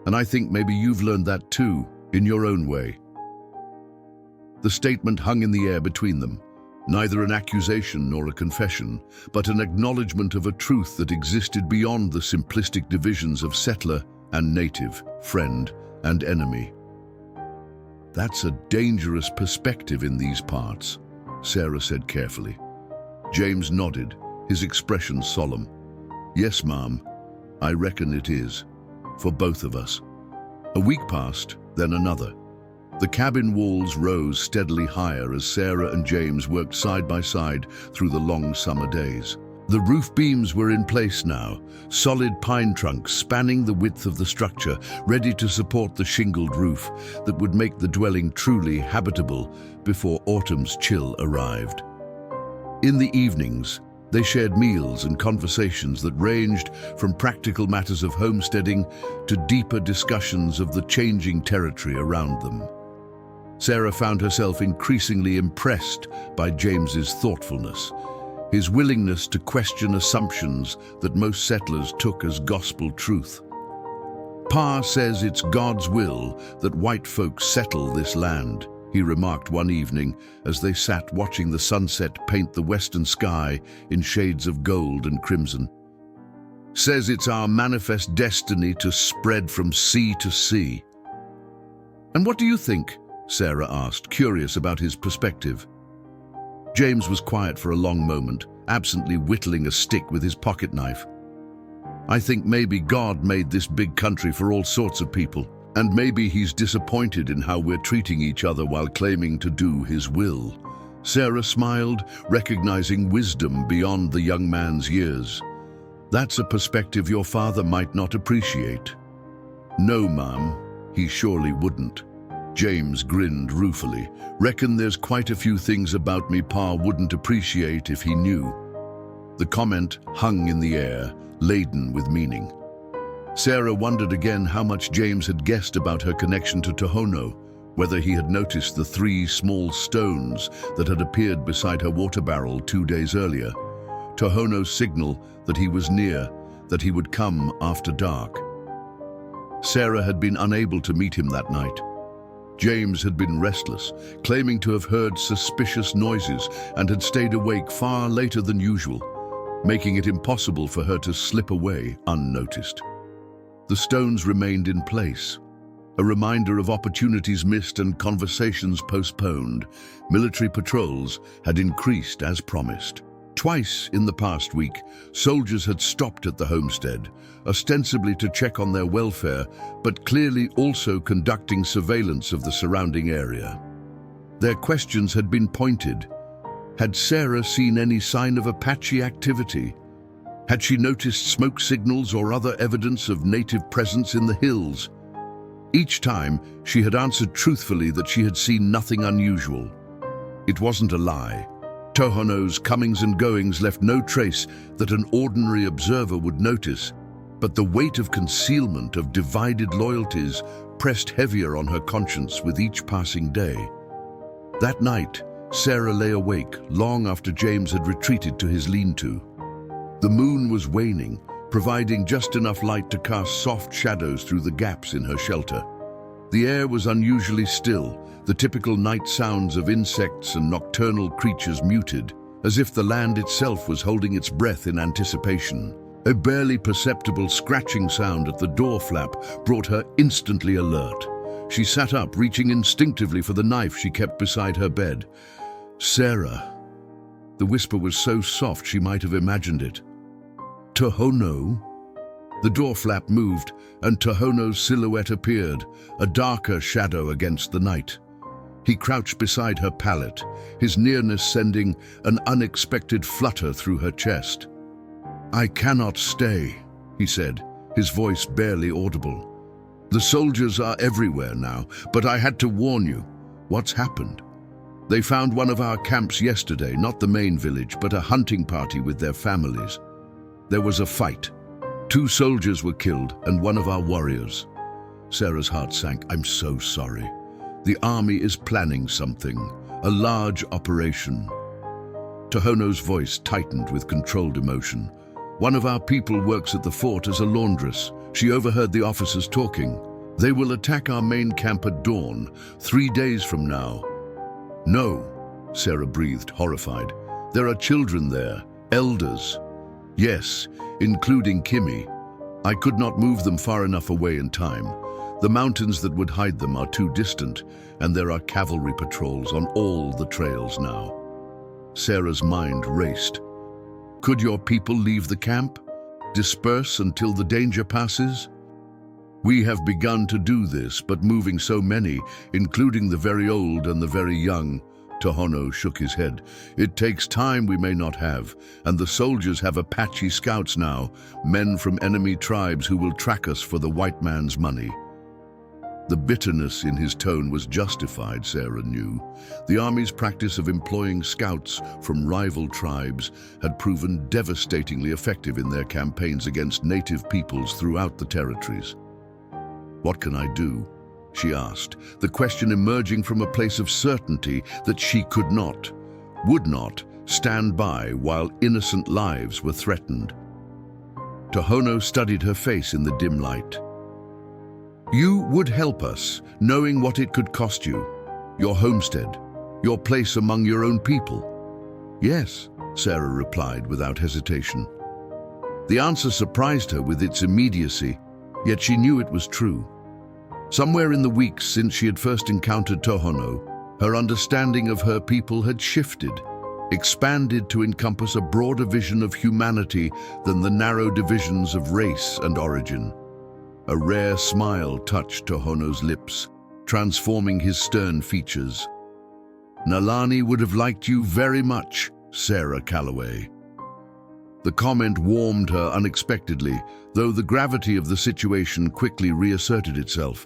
And I think maybe you've learned that too, in your own way. The statement hung in the air between them, neither an accusation nor a confession, but an acknowledgement of a truth that existed beyond the simplistic divisions of settler and native, friend and enemy. That's a dangerous perspective in these parts, Sarah said carefully. James nodded, his expression solemn. Yes, ma'am, I reckon it is, for both of us. A week passed, then another. The cabin walls rose steadily higher as Sarah and James worked side by side through the long summer days. The roof beams were in place now, solid pine trunks spanning the width of the structure, ready to support the shingled roof that would make the dwelling truly habitable before autumn's chill arrived. In the evenings, they shared meals and conversations that ranged from practical matters of homesteading to deeper discussions of the changing territory around them. Sarah found herself increasingly impressed by James's thoughtfulness, his willingness to question assumptions that most settlers took as gospel truth. Pa says it's God's will that white folks settle this land, he remarked one evening as they sat watching the sunset paint the western sky in shades of gold and crimson. Says it's our manifest destiny to spread from sea to sea. And what do you think? Sarah asked, curious about his perspective. James was quiet for a long moment, absently whittling a stick with his pocket knife. I think maybe God made this big country for all sorts of people, and maybe he's disappointed in how we're treating each other while claiming to do his will. Sarah smiled, recognizing wisdom beyond the young man's years. That's a perspective your father might not appreciate. No, ma'am, he surely wouldn't. James grinned ruefully. Reckon there's quite a few things about me Pa wouldn't appreciate if he knew. The comment hung in the air, laden with meaning. Sarah wondered again how much James had guessed about her connection to Tohono, whether he had noticed the 3 small stones that had appeared beside her water barrel 2 days earlier. Tohono's signal that he was near, that he would come after dark. Sarah had been unable to meet him that night. James had been restless, claiming to have heard suspicious noises and had stayed awake far later than usual, making it impossible for her to slip away unnoticed. The stones remained in place, a reminder of opportunities missed and conversations postponed. Military patrols had increased as promised. Twice in the past week, soldiers had stopped at the homestead, ostensibly to check on their welfare, but clearly also conducting surveillance of the surrounding area. Their questions had been pointed. Had Sarah seen any sign of Apache activity? Had she noticed smoke signals or other evidence of native presence in the hills? Each time, she had answered truthfully that she had seen nothing unusual. It wasn't a lie. Tohono's comings and goings left no trace that an ordinary observer would notice, but the weight of concealment, of divided loyalties, pressed heavier on her conscience with each passing day. That night, Sarah lay awake long after James had retreated to his lean-to. The moon was waning, providing just enough light to cast soft shadows through the gaps in her shelter. The air was unusually still, the typical night sounds of insects and nocturnal creatures muted, as if the land itself was holding its breath in anticipation. A barely perceptible scratching sound at the door flap brought her instantly alert. She sat up, reaching instinctively for the knife she kept beside her bed. Sarah. The whisper was so soft she might have imagined it. Tohono? The door flap moved, and Tohono's silhouette appeared, a darker shadow against the night. He crouched beside her pallet, his nearness sending an unexpected flutter through her chest. I cannot stay, he said, his voice barely audible. The soldiers are everywhere now, but I had to warn you. What's happened? They found one of our camps yesterday, not the main village, but a hunting party with their families. There was a fight. 2 soldiers were killed, and one of our warriors. Sarah's heart sank. I'm so sorry. The army is planning something, a large operation. Tohono's voice tightened with controlled emotion. One of our people works at the fort as a laundress. She overheard the officers talking. They will attack our main camp at dawn, 3 days from now. No, Sarah breathed, horrified. There are children there, elders. Yes, including Kimmy. I could not move them far enough away in time. The mountains that would hide them are too distant, and there are cavalry patrols on all the trails now. Sarah's mind raced. Could your people leave the camp? Disperse until the danger passes? We have begun to do this, but moving so many, including the very old and the very young. Tohono shook his head. It takes time we may not have, and the soldiers have Apache scouts now, men from enemy tribes who will track us for the white man's money. The bitterness in his tone was justified, Sarah knew. The army's practice of employing scouts from rival tribes had proven devastatingly effective in their campaigns against native peoples throughout the territories. What can I do? She asked, the question emerging from a place of certainty that she could not, would not, stand by while innocent lives were threatened. Tohono studied her face in the dim light. You would help us, knowing what it could cost you, your homestead, your place among your own people. Yes, Sarah replied without hesitation. The answer surprised her with its immediacy, yet she knew it was true. Somewhere in the weeks since she had first encountered Tohono, her understanding of her people had shifted, expanded to encompass a broader vision of humanity than the narrow divisions of race and origin. A rare smile touched Tohono's lips, transforming his stern features. Nalani would have liked you very much, Sarah Calloway. The comment warmed her unexpectedly, though the gravity of the situation quickly reasserted itself.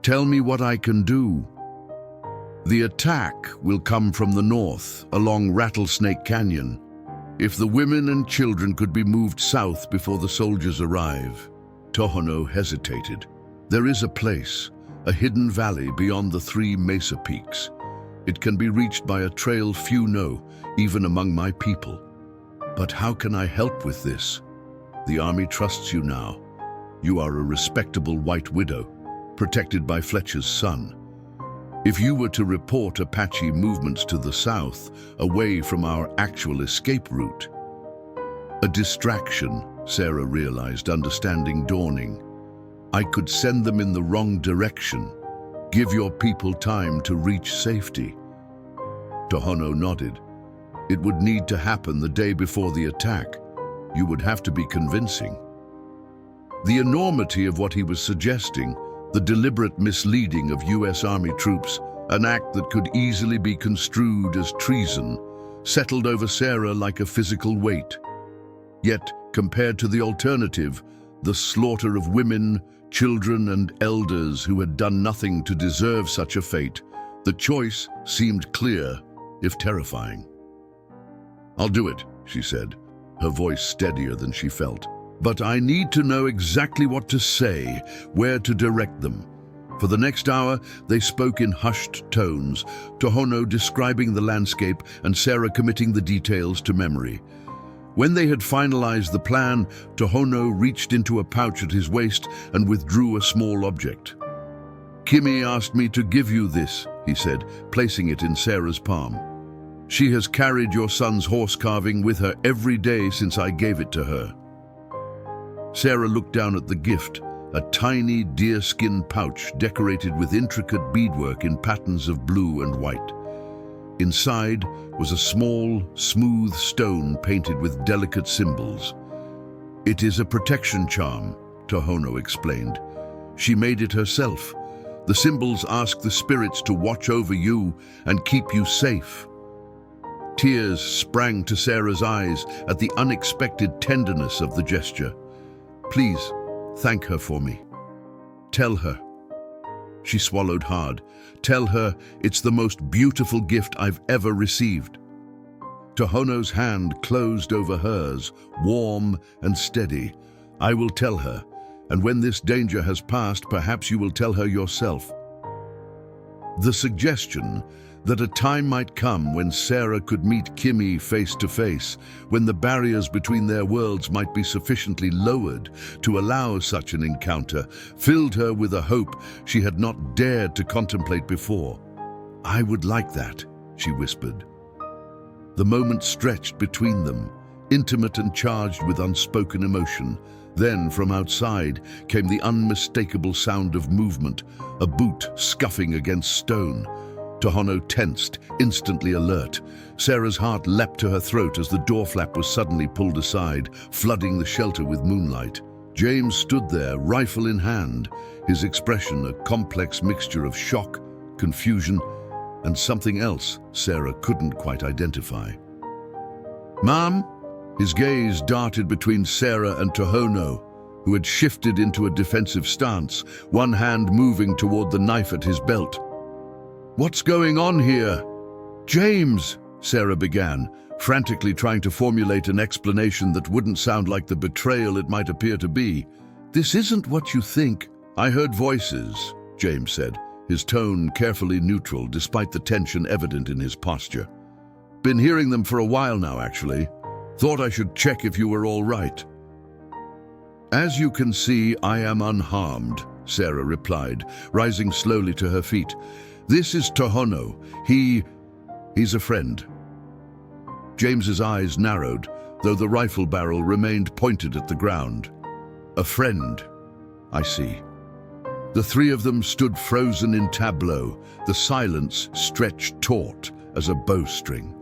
Tell me what I can do. The attack will come from the north, along Rattlesnake Canyon. If the women and children could be moved south before the soldiers arrive. Tohono hesitated. There is a place, a hidden valley beyond the 3 mesa peaks. It can be reached by a trail few know, even among my people. But how can I help with this? The army trusts you now. You are a respectable white widow, protected by Fletcher's son. If you were to report Apache movements to the south, away from our actual escape route, a distraction, Sarah realized, understanding dawning. I could send them in the wrong direction. Give your people time to reach safety. Tohono nodded. It would need to happen the day before the attack. You would have to be convincing. The enormity of what he was suggesting, the deliberate misleading of U.S. Army troops, an act that could easily be construed as treason, settled over Sarah like a physical weight. Yet, compared to the alternative, the slaughter of women, children, and elders who had done nothing to deserve such a fate, the choice seemed clear, if terrifying. I'll do it, she said, her voice steadier than she felt. But I need to know exactly what to say, where to direct them. For the next hour, they spoke in hushed tones, Tohono describing the landscape and Sarah committing the details to memory. When they had finalized the plan, Tohono reached into a pouch at his waist and withdrew a small object. Kimi asked me to give you this, he said, placing it in Sarah's palm. She has carried your son's horse carving with her every day since I gave it to her. Sarah looked down at the gift, a tiny deerskin pouch decorated with intricate beadwork in patterns of blue and white. Inside was a small, smooth stone painted with delicate symbols. It is a protection charm, Tohono explained. She made it herself. The symbols ask the spirits to watch over you and keep you safe. Tears sprang to Sarah's eyes at the unexpected tenderness of the gesture. Please, thank her for me. Tell her. She swallowed hard. Tell her it's the most beautiful gift I've ever received. Tohono's hand closed over hers, warm and steady. I will tell her, and when this danger has passed, perhaps you will tell her yourself. The suggestion that a time might come when Sarah could meet Kimi face to face, when the barriers between their worlds might be sufficiently lowered to allow such an encounter, filled her with a hope she had not dared to contemplate before. I would like that, she whispered. The moment stretched between them, intimate and charged with unspoken emotion, Then, from outside, came the unmistakable sound of movement, a boot scuffing against stone. Tohono tensed, instantly alert. Sarah's heart leapt to her throat as the door flap was suddenly pulled aside, flooding the shelter with moonlight. James stood there, rifle in hand, his expression a complex mixture of shock, confusion, and something else Sarah couldn't quite identify. "Ma'am?" His gaze darted between Sarah and Tohono, who had shifted into a defensive stance, one hand moving toward the knife at his belt. "What's going on here?" "James," Sarah began, frantically trying to formulate an explanation that wouldn't sound like the betrayal it might appear to be. "This isn't what you think." "I heard voices," James said, his tone carefully neutral despite the tension evident in his posture. "Been hearing them for a while now, actually. Thought I should check if you were all right." "As you can see, I am unharmed," Sarah replied, rising slowly to her feet. "This is Tohono. He's a friend." James's eyes narrowed, though the rifle barrel remained pointed at the ground. "A friend. I see." The three of them stood frozen in tableau, the silence stretched taut as a bowstring.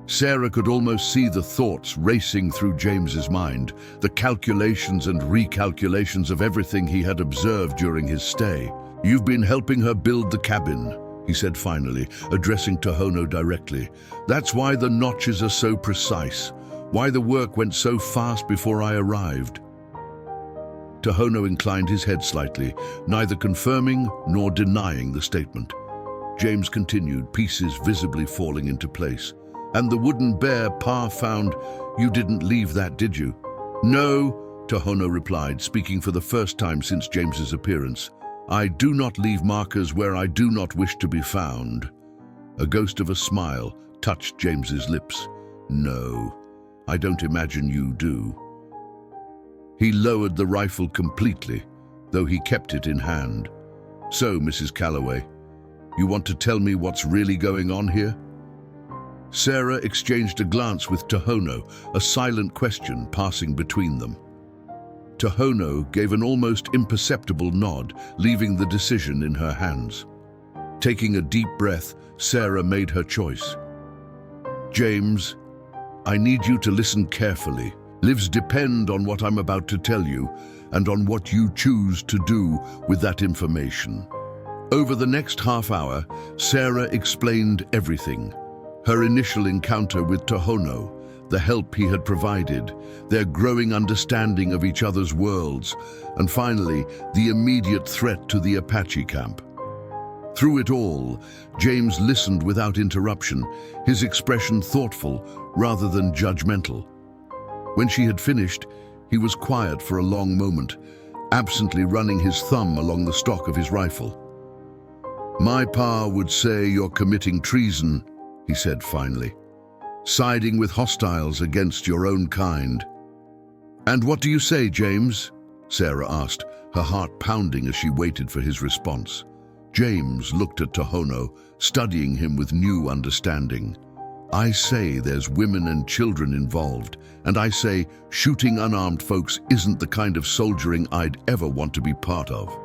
Sarah could almost see the thoughts racing through James's mind, the calculations and recalculations of everything he had observed during his stay. "You've been helping her build the cabin," he said finally, addressing Tohono directly. "That's why the notches are so precise, why the work went so fast before I arrived." Tohono inclined his head slightly, neither confirming nor denying the statement. James continued, pieces visibly falling into place. "And the wooden bear Pa found, you didn't leave that, did you?" "No," Tohono replied, speaking for the first time since James's appearance. "I do not leave markers where I do not wish to be found." A ghost of a smile touched James's lips. "No, I don't imagine you do." He lowered the rifle completely, though he kept it in hand. "So, Mrs. Calloway, you want to tell me what's really going on here?" Sarah exchanged a glance with Tohono, a silent question passing between them. Tohono gave an almost imperceptible nod, leaving the decision in her hands. Taking a deep breath, Sarah made her choice. "James, I need you to listen carefully. Lives depend on what I'm about to tell you and on what you choose to do with that information." Over the next half hour, Sarah explained everything. Her initial encounter with Tohono, the help he had provided, their growing understanding of each other's worlds, and finally, the immediate threat to the Apache camp. Through it all, James listened without interruption, his expression thoughtful rather than judgmental. When she had finished, he was quiet for a long moment, absently running his thumb along the stock of his rifle. "My pa would say you're committing treason," he said finally. "Siding with hostiles against your own kind." "And what do you say, James?" Sarah asked, her heart pounding as she waited for his response. James looked at Tohono, studying him with new understanding. "I say there's women and children involved, and I say shooting unarmed folks isn't the kind of soldiering I'd ever want to be part of."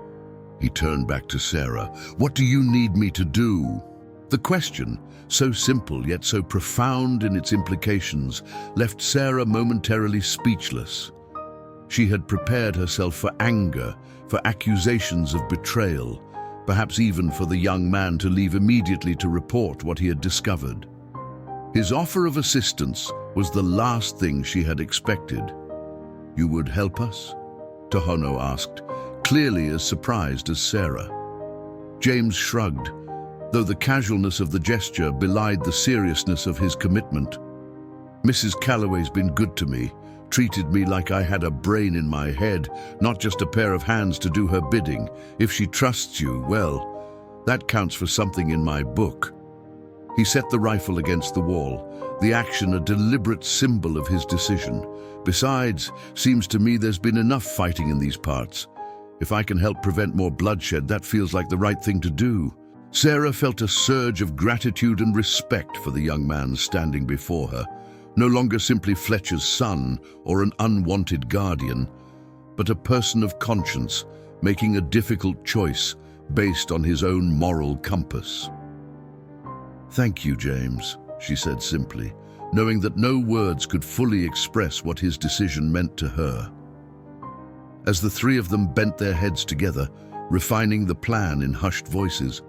He turned back to Sarah. "What do you need me to do?" The question, so simple yet so profound in its implications, left Sarah momentarily speechless. She had prepared herself for anger, for accusations of betrayal, perhaps even for the young man to leave immediately to report what he had discovered. His offer of assistance was the last thing she had expected. "You would help us?" Tohono asked, clearly as surprised as Sarah. James shrugged, though the casualness of the gesture belied the seriousness of his commitment. "Mrs. Calloway's been good to me, treated me like I had a brain in my head, not just a pair of hands to do her bidding. If she trusts you, well, that counts for something in my book." He set the rifle against the wall, the action a deliberate symbol of his decision. "Besides, seems to me there's been enough fighting in these parts. If I can help prevent more bloodshed, that feels like the right thing to do." Sarah felt a surge of gratitude and respect for the young man standing before her, no longer simply Fletcher's son or an unwanted guardian, but a person of conscience, making a difficult choice based on his own moral compass. "Thank you, James," she said simply, knowing that no words could fully express what his decision meant to her. As the three of them bent their heads together, refining the plan in hushed voices,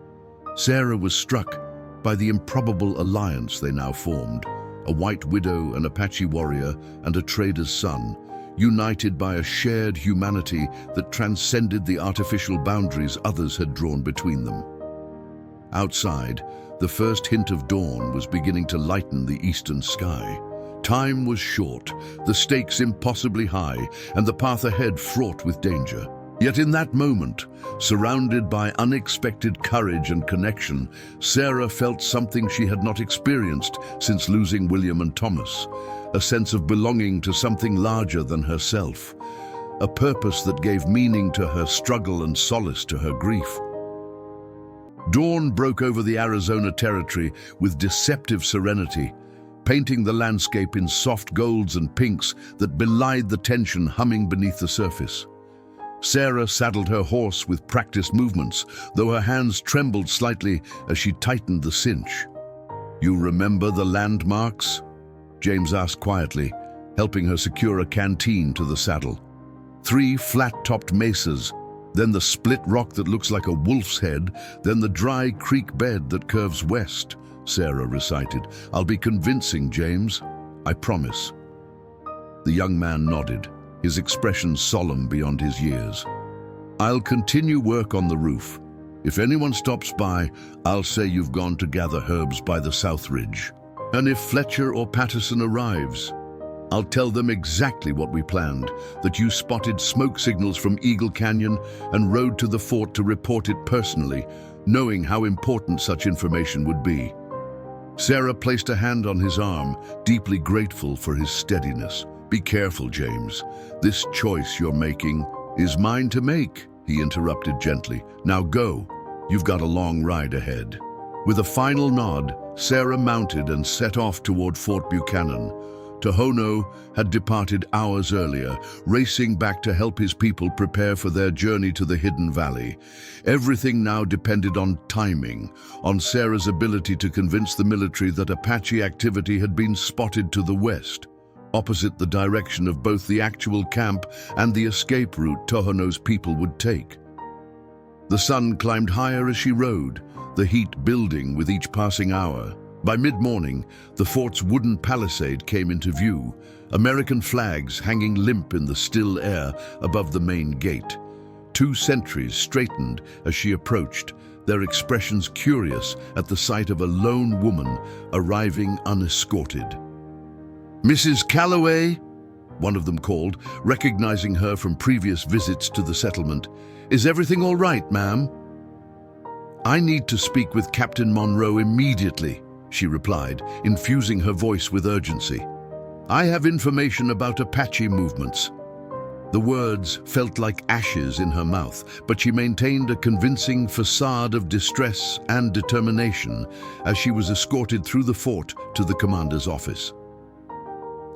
Sarah was struck by the improbable alliance they now formed, a white widow, an Apache warrior, and a trader's son, united by a shared humanity that transcended the artificial boundaries others had drawn between them. Outside, the first hint of dawn was beginning to lighten the eastern sky. Time was short, the stakes impossibly high, and the path ahead fraught with danger. Yet in that moment, surrounded by unexpected courage and connection, Sarah felt something she had not experienced since losing William and Thomas, a sense of belonging to something larger than herself, a purpose that gave meaning to her struggle and solace to her grief. Dawn broke over the Arizona territory with deceptive serenity, painting the landscape in soft golds and pinks that belied the tension humming beneath the surface. Sarah saddled her horse with practiced movements, though her hands trembled slightly as she tightened the cinch. "You remember the landmarks?" James asked quietly, helping her secure a canteen to the saddle. "3 flat-topped mesas, then the split rock that looks like a wolf's head, then the dry creek bed that curves west," Sarah recited. "I'll be convincing, James. I promise." The young man nodded, his expression solemn beyond his years. "I'll continue work on the roof. If anyone stops by, I'll say you've gone to gather herbs by the South Ridge. And if Fletcher or Patterson arrives, I'll tell them exactly what we planned, that you spotted smoke signals from Eagle Canyon and rode to the fort to report it personally, knowing how important such information would be." Sarah placed a hand on his arm, deeply grateful for his steadiness. "Be careful, James. This choice you're making is mine to make," he interrupted gently. "Now go. You've got a long ride ahead." With a final nod, Sarah mounted and set off toward Fort Buchanan. Tohono had departed hours earlier, racing back to help his people prepare for their journey to the Hidden Valley. Everything now depended on timing, on Sarah's ability to convince the military that Apache activity had been spotted to the west, opposite the direction of both the actual camp and the escape route Tohono's people would take. The sun climbed higher as she rode, the heat building with each passing hour. By mid-morning, the fort's wooden palisade came into view, American flags hanging limp in the still air above the main gate. 2 sentries straightened as she approached, their expressions curious at the sight of a lone woman arriving unescorted. "Mrs. Calloway," one of them called, recognizing her from previous visits to the settlement. "Is everything all right, ma'am?" "I need to speak with Captain Monroe immediately," she replied, infusing her voice with urgency. "I have information about Apache movements." The words felt like ashes in her mouth, but she maintained a convincing facade of distress and determination as she was escorted through the fort to the commander's office.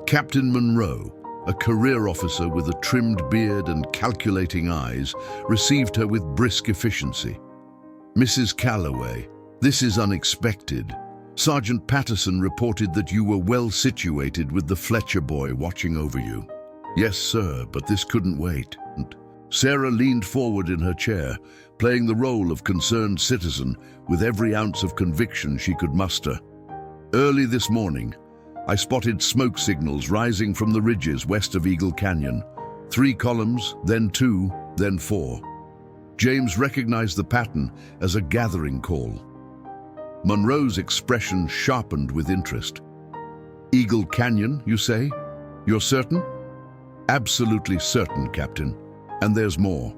Captain Monroe, a career officer with a trimmed beard and calculating eyes, received her with brisk efficiency. "Mrs. Calloway, this is unexpected. Sergeant Patterson reported that you were well situated with the Fletcher boy watching over you." "Yes, sir, but this couldn't wait." Sarah leaned forward in her chair, playing the role of concerned citizen with every ounce of conviction she could muster. "Early this morning, I spotted smoke signals rising from the ridges west of Eagle Canyon. 3 columns, then 2, then 4. James recognized the pattern as a gathering call. Monroe's expression sharpened with interest. "Eagle Canyon, you say? You're certain?" "Absolutely certain, Captain. And there's more."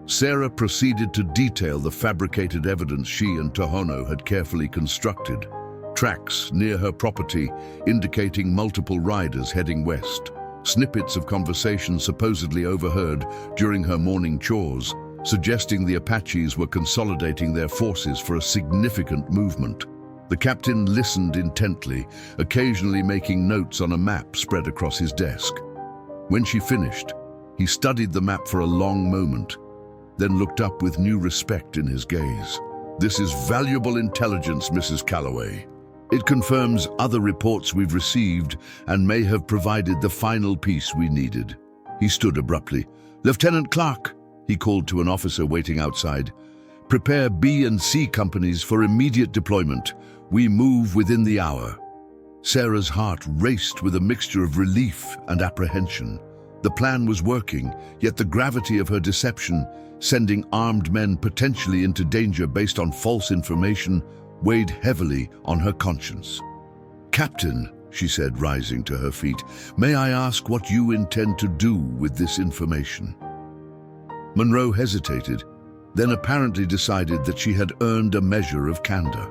Sarah proceeded to detail the fabricated evidence she and Tohono had carefully constructed. Tracks near her property indicating multiple riders heading west. Snippets of conversation supposedly overheard during her morning chores, suggesting the Apaches were consolidating their forces for a significant movement. The captain listened intently, occasionally making notes on a map spread across his desk. When she finished, He studied the map for a long moment, then looked up with new respect in his gaze. "This is valuable intelligence, Mrs. Calloway. It confirms other reports we've received and may have provided the final piece we needed." He stood abruptly. "Lieutenant Clark," he called to an officer waiting outside, "prepare B and C companies for immediate deployment. We move within the hour." Sarah's heart raced with a mixture of relief and apprehension. The plan was working, yet the gravity of her deception, sending armed men potentially into danger based on false information, weighed heavily on her conscience. "Captain," she said, rising to her feet, "may I ask what you intend to do with this information?" Monroe hesitated, then apparently decided that she had earned a measure of candor.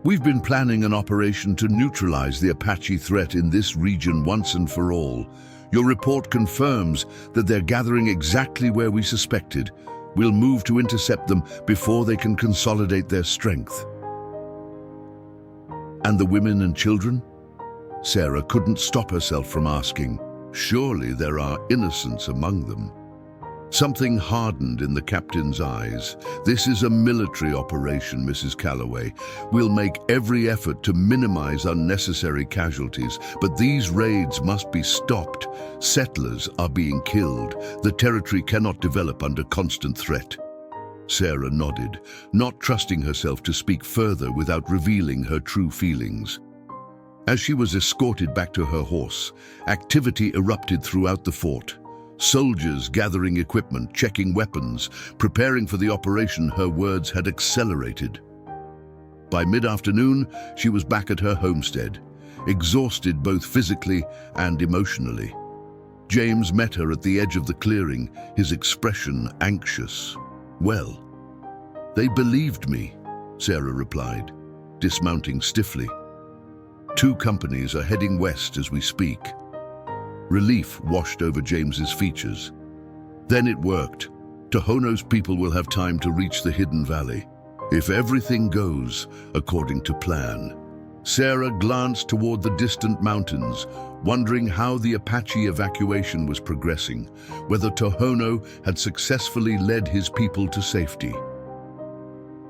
"We've been planning an operation to neutralize the Apache threat in this region once and for all. Your report confirms that they're gathering exactly where we suspected. We'll move to intercept them before they can consolidate their strength." "And the women and children?" Sarah couldn't stop herself from asking. Surely there are innocents among them. Something hardened in the captain's eyes. "This is a military operation, Mrs. Calloway. We'll make every effort to minimize unnecessary casualties, but these raids must be stopped. Settlers are being killed. The territory cannot develop under constant threat." Sarah nodded, not trusting herself to speak further without revealing her true feelings. As she was escorted back to her horse, activity erupted throughout the fort. Soldiers gathering equipment, checking weapons, preparing for the operation. Her words had accelerated. By mid-afternoon, she was back at her homestead, exhausted both physically and emotionally. James met her at the edge of the clearing, his expression anxious. "Well, they believed me," Sarah replied, dismounting stiffly. "2 companies are heading west as we speak." Relief washed over James's features. "Then it worked. Tohono's people will have time to reach the hidden valley, if everything goes according to plan." Sarah glanced toward the distant mountains, wondering how the Apache evacuation was progressing, whether Tohono had successfully led his people to safety.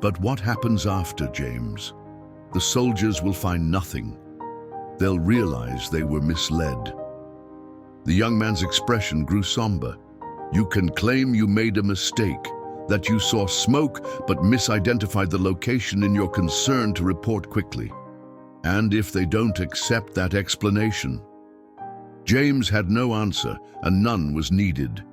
But what happens after, James? The soldiers will find nothing. They'll realize they were misled. The young man's expression grew somber. "You can claim you made a mistake, that you saw smoke but misidentified the location in your concern to report quickly. And if they don't accept that explanation?" James had no answer, and none was needed.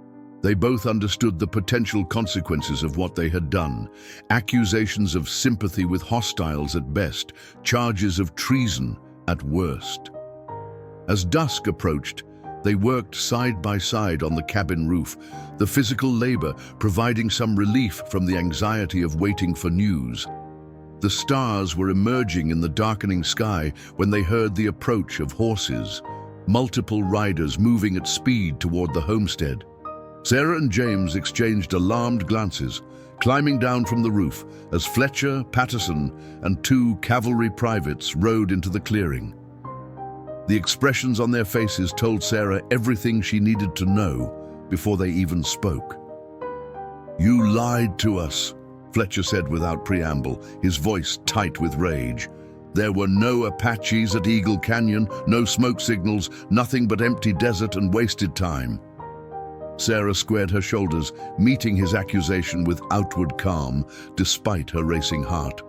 They both understood the potential consequences of what they had done. Accusations of sympathy with hostiles at best, charges of treason at worst. As dusk approached, they worked side by side on the cabin roof, the physical labor providing some relief from the anxiety of waiting for news. The stars were emerging in the darkening sky when they heard the approach of horses, multiple riders moving at speed toward the homestead. Sarah and James exchanged alarmed glances, climbing down from the roof as Fletcher, Patterson, and 2 cavalry privates rode into the clearing. The expressions on their faces told Sarah everything she needed to know before they even spoke. "You lied to us," Fletcher said without preamble, his voice tight with rage. "There were no Apaches at Eagle Canyon, no smoke signals, nothing but empty desert and wasted time." Sarah squared her shoulders, meeting his accusation with outward calm, despite her racing heart.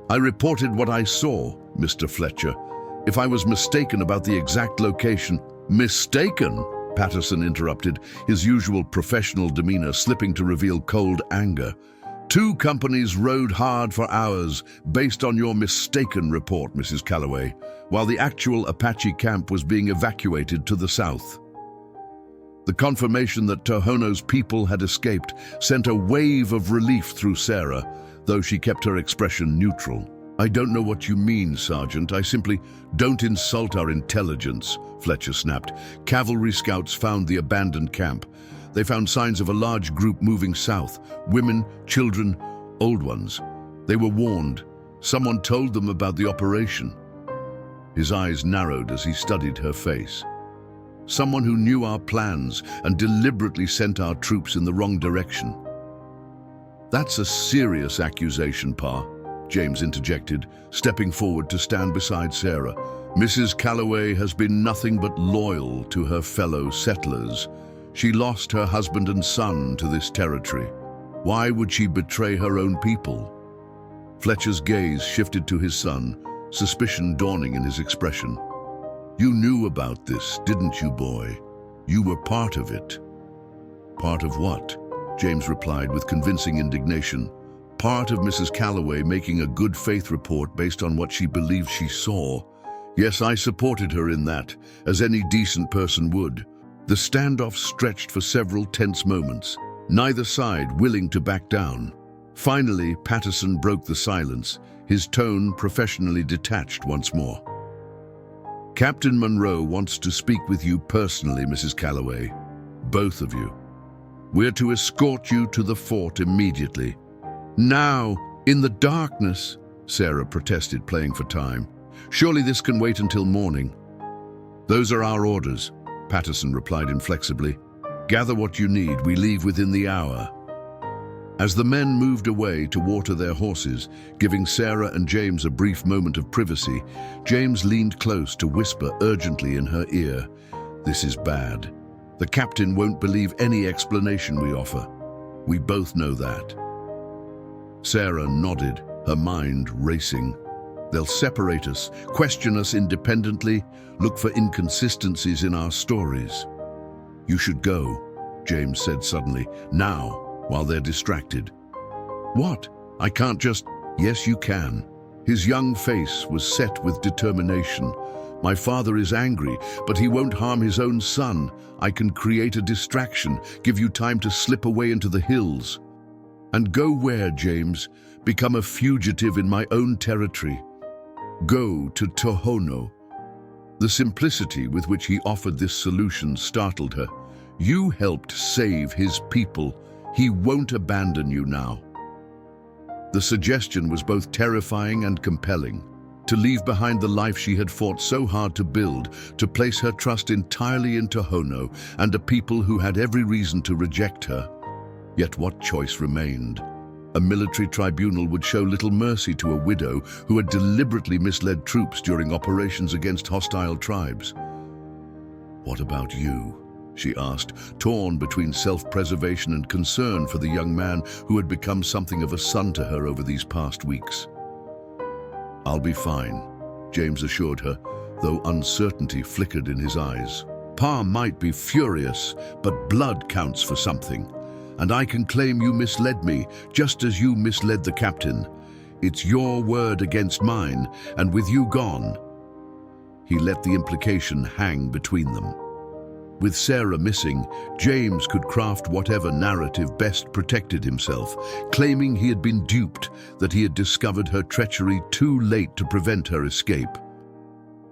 "I reported what I saw, Mr. Fletcher. If I was mistaken about the exact location—" "Mistaken?" Patterson interrupted, his usual professional demeanor slipping to reveal cold anger. "2 companies rode hard for hours based on your mistaken report, Mrs. Calloway, while the actual Apache camp was being evacuated to the south." The confirmation that Tohono's people had escaped sent a wave of relief through Sarah, though she kept her expression neutral. "I don't know what you mean, Sergeant. I simply—" "Don't insult our intelligence," Fletcher snapped. "Cavalry scouts found the abandoned camp. They found signs of a large group moving south. Women, children, old ones. They were warned. Someone told them about the operation." His eyes narrowed as he studied her face. someone who knew our plans and deliberately sent our troops in the wrong direction. That's a serious accusation, Pa, James interjected, stepping forward to stand beside Sarah. Mrs. Calloway has been nothing but loyal to her fellow settlers. She lost her husband and son to this territory. Why would she betray her own people? Fletcher's gaze shifted to his son, suspicion dawning in his expression. You knew about this, didn't you, boy? You were part of it. Part of what? James replied with convincing indignation. Part of Mrs. Calloway making a good faith report based on what she believed she saw. Yes, I supported her in that, as any decent person would. The standoff stretched for several tense moments, neither side willing to back down. Finally, Patterson broke the silence, his tone professionally detached once more. Captain Monroe wants to speak with you personally, Mrs. Calloway. Both of you. We're to escort you to the fort immediately. Now, in the darkness, Sarah protested, playing for time. Surely this can wait until morning. Those are our orders, Patterson replied inflexibly. Gather what you need, we leave within the hour. As the men moved away to water their horses, giving Sarah and James a brief moment of privacy, James leaned close to whisper urgently in her ear, This is bad. The captain won't believe any explanation we offer. We both know that. Sarah nodded, her mind racing. They'll separate us, question us independently, look for inconsistencies in our stories. You should go, James said suddenly, now, while they're distracted. What? I can't just... Yes, you can. His young face was set with determination. My father is angry, but he won't harm his own son. I can create a distraction, give you time to slip away into the hills. And go where, James? Become a fugitive in my own territory. Go to Tohono. The simplicity with which he offered this solution startled her. You helped save his people. He won't abandon you now. The suggestion was both terrifying and compelling. To leave behind the life she had fought so hard to build, to place her trust entirely in Tohono and a people who had every reason to reject her. Yet what choice remained? A military tribunal would show little mercy to a widow who had deliberately misled troops during operations against hostile tribes. What about you? She asked, torn between self-preservation and concern for the young man who had become something of a son to her over these past weeks. I'll be fine, James assured her, though uncertainty flickered in his eyes. Pa might be furious, but blood counts for something. And I can claim you misled me, just as you misled the captain. It's your word against mine, and with you gone. He let the implication hang between them. With Sarah missing, James could craft whatever narrative best protected himself, claiming he had been duped, that he had discovered her treachery too late to prevent her escape.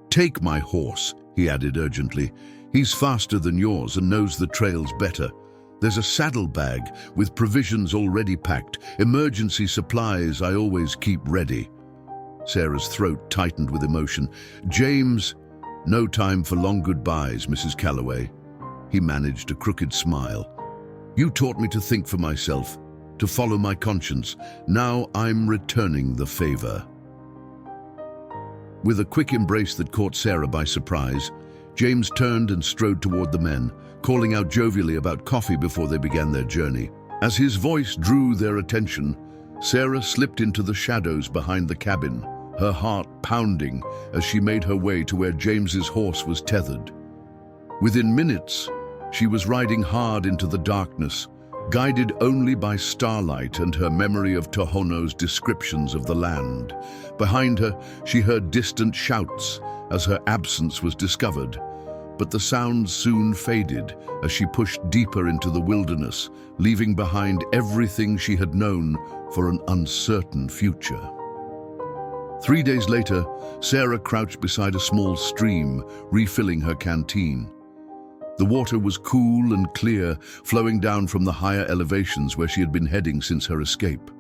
Take my horse, he added urgently. He's faster than yours and knows the trails better. There's a saddlebag with provisions already packed, emergency supplies I always keep ready. Sarah's throat tightened with emotion. James, no time for long goodbyes, Mrs. Calloway. He managed a crooked smile. You taught me to think for myself, to follow my conscience. Now I'm returning the favor. With a quick embrace that caught Sarah by surprise, James turned and strode toward the men, calling out jovially about coffee before they began their journey. As his voice drew their attention, Sarah slipped into the shadows behind the cabin, her heart pounding as she made her way to where James's horse was tethered. Within minutes, she was riding hard into the darkness, guided only by starlight and her memory of Tohono's descriptions of the land. Behind her, she heard distant shouts as her absence was discovered, but the sounds soon faded as she pushed deeper into the wilderness, leaving behind everything she had known for an uncertain future. 3 days later, Sarah crouched beside a small stream, refilling her canteen. The water was cool and clear, flowing down from the higher elevations where she had been heading since her escape.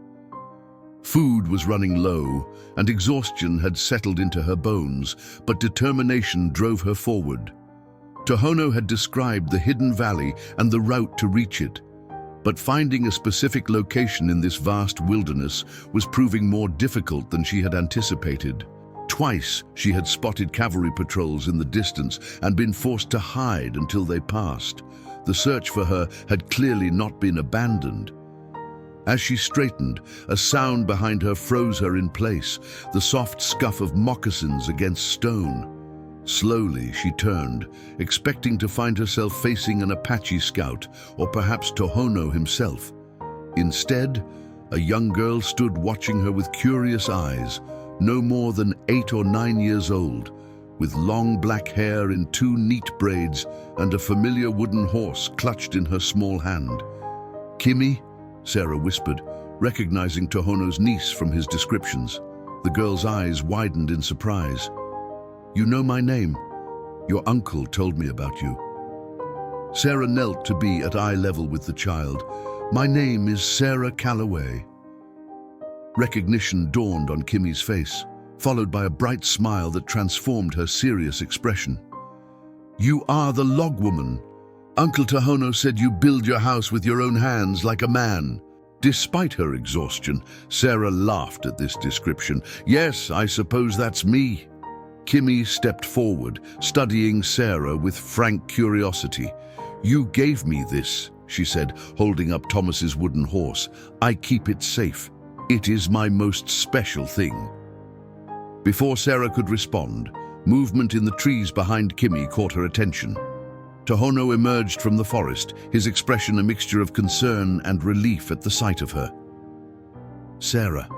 Food was running low, and exhaustion had settled into her bones, but determination drove her forward. Tohono had described the hidden valley and the route to reach it, but finding a specific location in this vast wilderness was proving more difficult than she had anticipated. Twice she had spotted cavalry patrols in the distance and been forced to hide until they passed. The search for her had clearly not been abandoned. As she straightened, a sound behind her froze her in place, the soft scuff of moccasins against stone. Slowly she turned, expecting to find herself facing an Apache scout, or perhaps Tohono himself. Instead, a young girl stood watching her with curious eyes, no more than 8 or 9 years old, with long black hair in 2 neat braids and a familiar wooden horse clutched in her small hand. "Kimmy?" Sarah whispered, recognizing Tohono's niece from his descriptions. The girl's eyes widened in surprise. "You know my name. Your uncle told me about you." Sarah knelt to be at eye level with the child. "My name is Sarah Calloway." Recognition dawned on Kimmy's face, followed by a bright smile that transformed her serious expression. "You are the log woman. Uncle Tohono said you build your house with your own hands like a man." Despite her exhaustion, Sarah laughed at this description. "Yes, I suppose that's me." Kimmy stepped forward, studying Sarah with frank curiosity. "You gave me this," she said, holding up Thomas's wooden horse. "I keep it safe. It is my most special thing." Before Sarah could respond, movement in the trees behind Kimmy caught her attention. Tohono emerged from the forest, his expression a mixture of concern and relief at the sight of her. Sarah.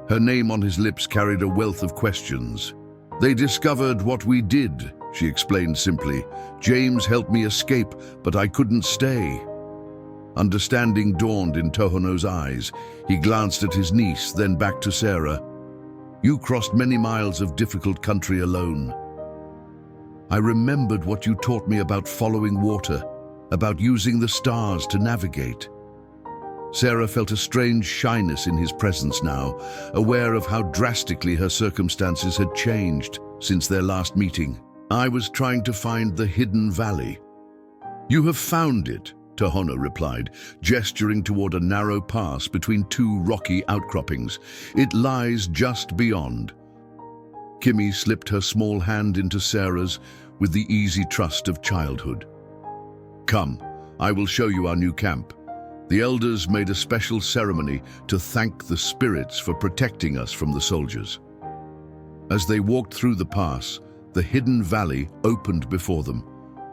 Her name on his lips carried a wealth of questions. "They discovered what we did," she explained simply. "James helped me escape, but I couldn't stay." Understanding dawned in Tohono's eyes. He glanced at his niece, then back to Sarah. "You crossed many miles of difficult country alone. I remembered what you taught me about following water, about using the stars to navigate." Sarah felt a strange shyness in his presence now, aware of how drastically her circumstances had changed since their last meeting. "I was trying to find the hidden valley." "You have found it," Tohono replied, gesturing toward a narrow pass between 2 rocky outcroppings. "It lies just beyond." Kimmy slipped her small hand into Sarah's with the easy trust of childhood. "Come, I will show you our new camp. The elders made a special ceremony to thank the spirits for protecting us from the soldiers." As they walked through the pass, the hidden valley opened before them,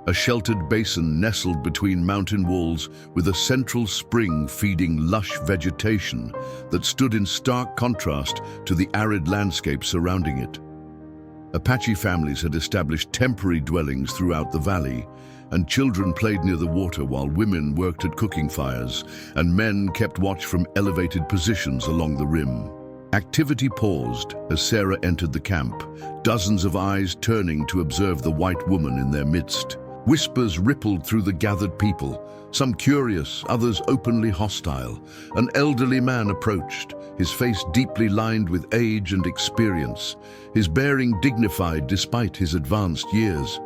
a sheltered basin nestled between mountain walls with a central spring feeding lush vegetation that stood in stark contrast to the arid landscape surrounding it. Apache families had established temporary dwellings throughout the valley, and children played near the water while women worked at cooking fires, and men kept watch from elevated positions along the rim. Activity paused as Sarah entered the camp, dozens of eyes turning to observe the white woman in their midst. Whispers rippled through the gathered people, some curious, others openly hostile. An elderly man approached, his face deeply lined with age and experience, his bearing dignified despite his advanced years.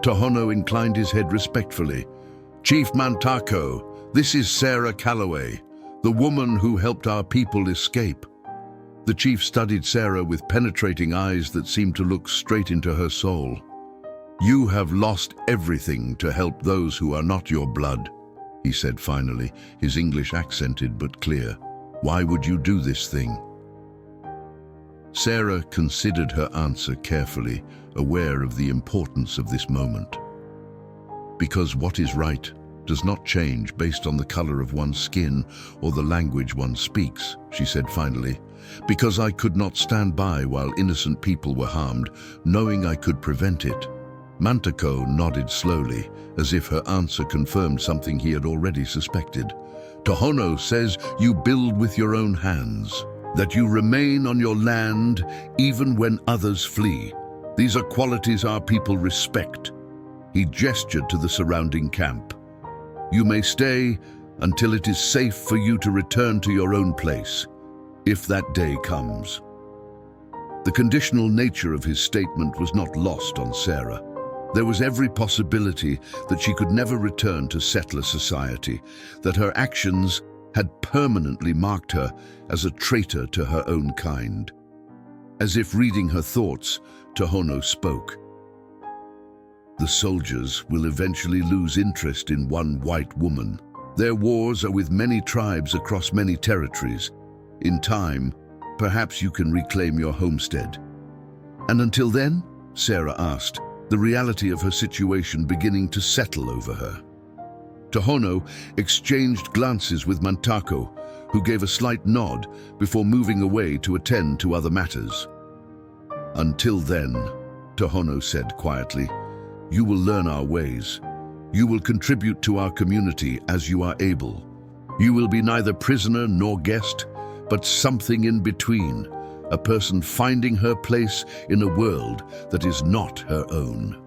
Tohono inclined his head respectfully. "Chief Mantako, this is Sarah Calloway, the woman who helped our people escape." The chief studied Sarah with penetrating eyes that seemed to look straight into her soul. "You have lost everything to help those who are not your blood," he said finally, his English accented but clear. "Why would you do this thing?" Sarah considered her answer carefully, aware of the importance of this moment. "Because what is right does not change based on the color of one's skin or the language one speaks," she said finally. "Because I could not stand by while innocent people were harmed, knowing I could prevent it." Mantako nodded slowly, as if her answer confirmed something he had already suspected. "Tohono says you build with your own hands, that you remain on your land even when others flee. These are qualities our people respect." He gestured to the surrounding camp. "You may stay until it is safe for you to return to your own place, if that day comes." The conditional nature of his statement was not lost on Sarah. There was every possibility that she could never return to settler society, that her actions had permanently marked her as a traitor to her own kind. As if reading her thoughts, Tohono spoke. The soldiers will eventually lose interest in one white woman. Their wars are with many tribes across many territories. In time, perhaps you can reclaim your homestead. And until then, Sarah asked, the reality of her situation beginning to settle over her. Tohono exchanged glances with Mantako, who gave a slight nod before moving away to attend to other matters. Until then, Tohono said quietly, you will learn our ways. You will contribute to our community as you are able. You will be neither prisoner nor guest, but something in between, a person finding her place in a world that is not her own.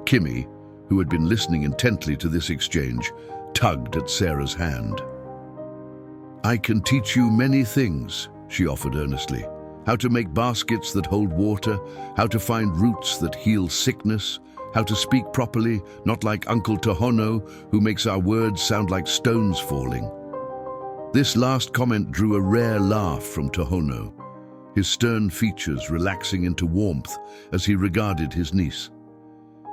Kimmy, who had been listening intently to this exchange, tugged at Sarah's hand. I can teach you many things, she offered earnestly. How to make baskets that hold water, how to find roots that heal sickness, how to speak properly, not like Uncle Tohono, who makes our words sound like stones falling. This last comment drew a rare laugh from Tohono, his stern features relaxing into warmth as he regarded his niece.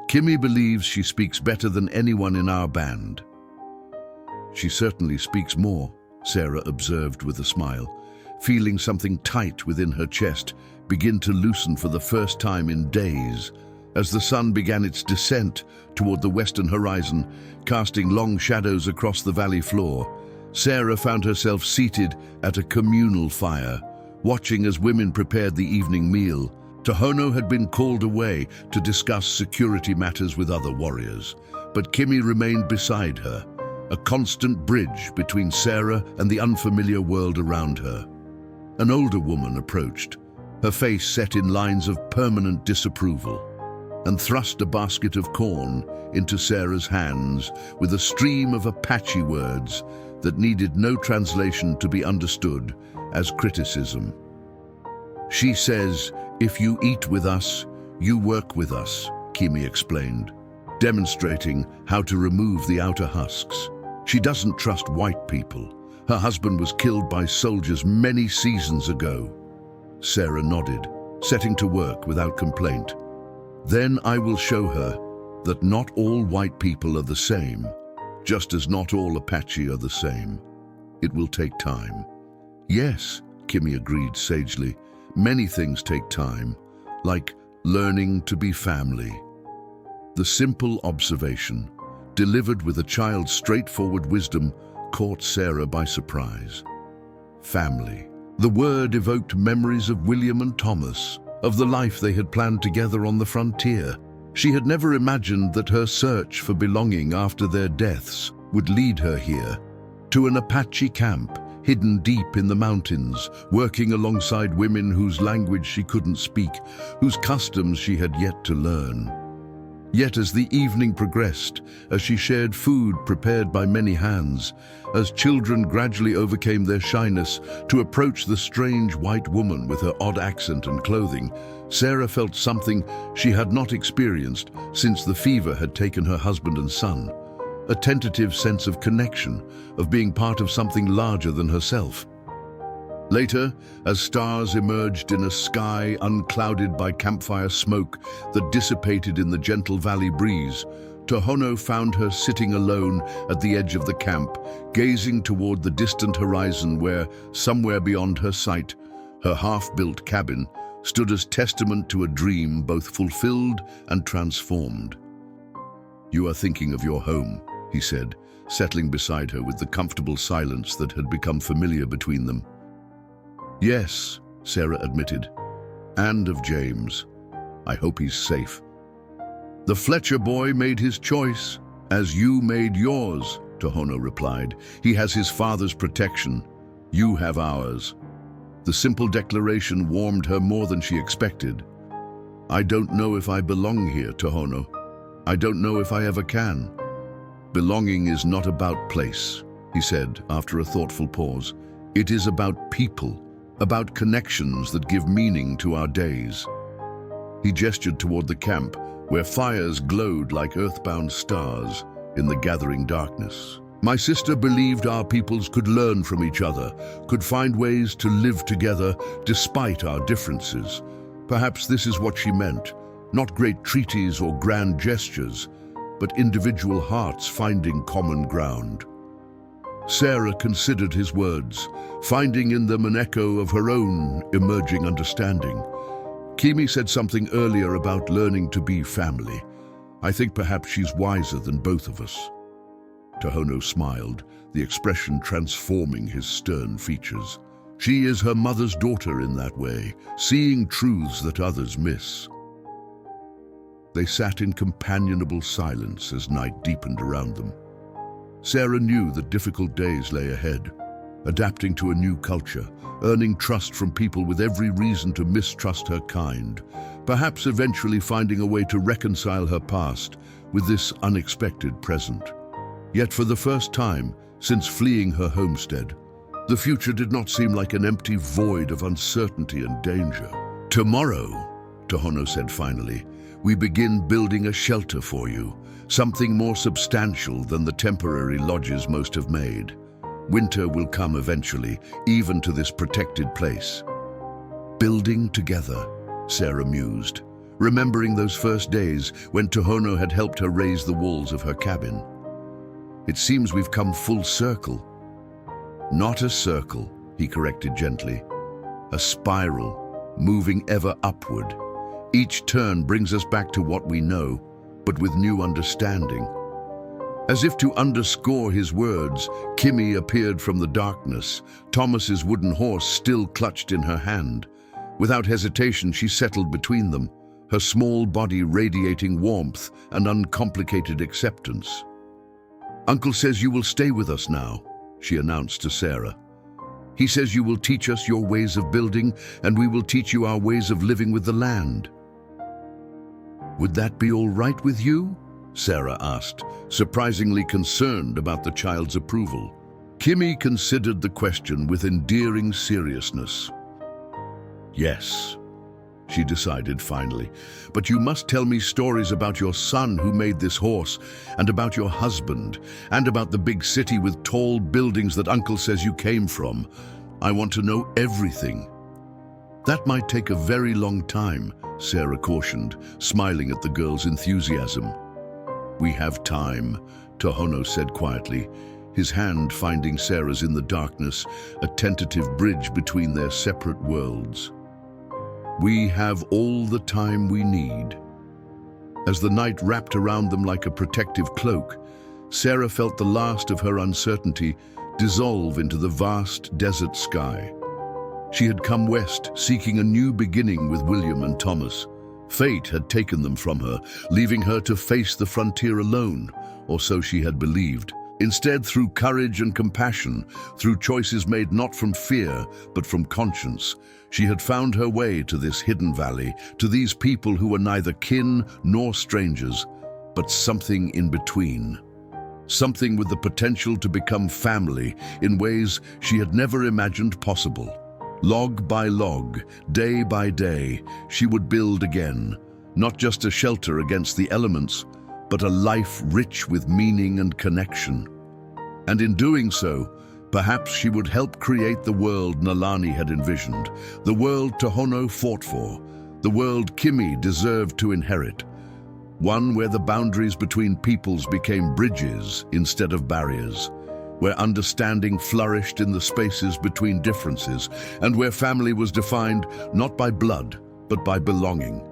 Kimmy believes she speaks better than anyone in our band. She certainly speaks more, Sarah observed with a smile, feeling something tight within her chest begin to loosen for the first time in days, as the sun began its descent toward the western horizon, casting long shadows across the valley floor. Sarah found herself seated at a communal fire, watching as women prepared the evening meal. Tohono had been called away to discuss security matters with other warriors, but Kimmy remained beside her, a constant bridge between Sarah and the unfamiliar world around her. An older woman approached, her face set in lines of permanent disapproval, and thrust a basket of corn into Sarah's hands with a stream of Apache words that needed no translation to be understood as criticism. She says, if you eat with us, you work with us, Kimmy explained, demonstrating how to remove the outer husks. She doesn't trust white people. Her husband was killed by soldiers many seasons ago. Sarah nodded, setting to work without complaint. Then I will show her that not all white people are the same, just as not all Apache are the same. It will take time. Yes, Kimmy agreed sagely. Many things take time, like learning to be family. The simple observation, delivered with a child's straightforward wisdom, caught Sarah by surprise. Family. The word evoked memories of William and Thomas, of the life they had planned together on the frontier. She had never imagined that her search for belonging after their deaths would lead her here, to an Apache camp, hidden deep in the mountains, working alongside women whose language she couldn't speak, whose customs she had yet to learn. Yet as the evening progressed, as she shared food prepared by many hands, as children gradually overcame their shyness to approach the strange white woman with her odd accent and clothing, Sarah felt something she had not experienced since the fever had taken her husband and son, a tentative sense of connection, of being part of something larger than herself. Later, as stars emerged in a sky unclouded by campfire smoke that dissipated in the gentle valley breeze, Tohono found her sitting alone at the edge of the camp, gazing toward the distant horizon where, somewhere beyond her sight, her half-built cabin stood as testament to a dream both fulfilled and transformed. You are thinking of your home, he said, settling beside her with the comfortable silence that had become familiar between them. Yes, Sarah admitted, and of James. I hope he's safe. The Fletcher boy made his choice, as you made yours, Tohono replied. He has his father's protection. You have ours. The simple declaration warmed her more than she expected. I don't know if I belong here, Tohono. I don't know if I ever can. Belonging is not about place, he said after a thoughtful pause. It is about people, about connections that give meaning to our days. He gestured toward the camp, where fires glowed like earthbound stars in the gathering darkness. My sister believed our peoples could learn from each other, could find ways to live together despite our differences. Perhaps this is what she meant, not great treaties or grand gestures, but individual hearts finding common ground. Sarah considered his words, finding in them an echo of her own emerging understanding. Kimi said something earlier about learning to be family. I think perhaps she's wiser than both of us. Tohono smiled, the expression transforming his stern features. She is her mother's daughter in that way, seeing truths that others miss. They sat in companionable silence as night deepened around them. Sarah knew that difficult days lay ahead, adapting to a new culture, earning trust from people with every reason to mistrust her kind, perhaps eventually finding a way to reconcile her past with this unexpected present. Yet for the first time since fleeing her homestead, the future did not seem like an empty void of uncertainty and danger. Tomorrow, Tohono said finally, we begin building a shelter for you, something more substantial than the temporary lodges most have made. Winter will come eventually, even to this protected place. Building together, Sarah mused, remembering those first days when Tohono had helped her raise the walls of her cabin. It seems we've come full circle. Not a circle, he corrected gently. A spiral, moving ever upward. Each turn brings us back to what we know, but with new understanding. As if to underscore his words, Kimi appeared from the darkness, Thomas's wooden horse still clutched in her hand. Without hesitation, she settled between them, her small body radiating warmth and uncomplicated acceptance. Uncle says you will stay with us now, she announced to Sarah. He says you will teach us your ways of building, and we will teach you our ways of living with the land. Would that be all right with you? Sarah asked, surprisingly concerned about the child's approval. Kimi considered the question with endearing seriousness. Yes, she decided finally, but you must tell me stories about your son who made this horse, and about your husband, and about the big city with tall buildings that Uncle says you came from. I want to know everything. That might take a very long time, Sarah cautioned, smiling at the girl's enthusiasm. We have time, Tohono said quietly, his hand finding Sarah's in the darkness, a tentative bridge between their separate worlds. We have all the time we need. As the night wrapped around them like a protective cloak, Sarah felt the last of her uncertainty dissolve into the vast desert sky. She had come west, seeking a new beginning with William and Thomas. Fate had taken them from her, leaving her to face the frontier alone, or so she had believed. Instead, through courage and compassion, through choices made not from fear, but from conscience, she had found her way to this hidden valley, to these people who were neither kin nor strangers, but something in between. Something with the potential to become family in ways she had never imagined possible. Log by log, day by day, she would build again, not just a shelter against the elements, but a life rich with meaning and connection. And in doing so, perhaps she would help create the world Nalani had envisioned, the world Tohono fought for, the world Kimi deserved to inherit, one where the boundaries between peoples became bridges instead of barriers, where understanding flourished in the spaces between differences, and where family was defined not by blood, but by belonging.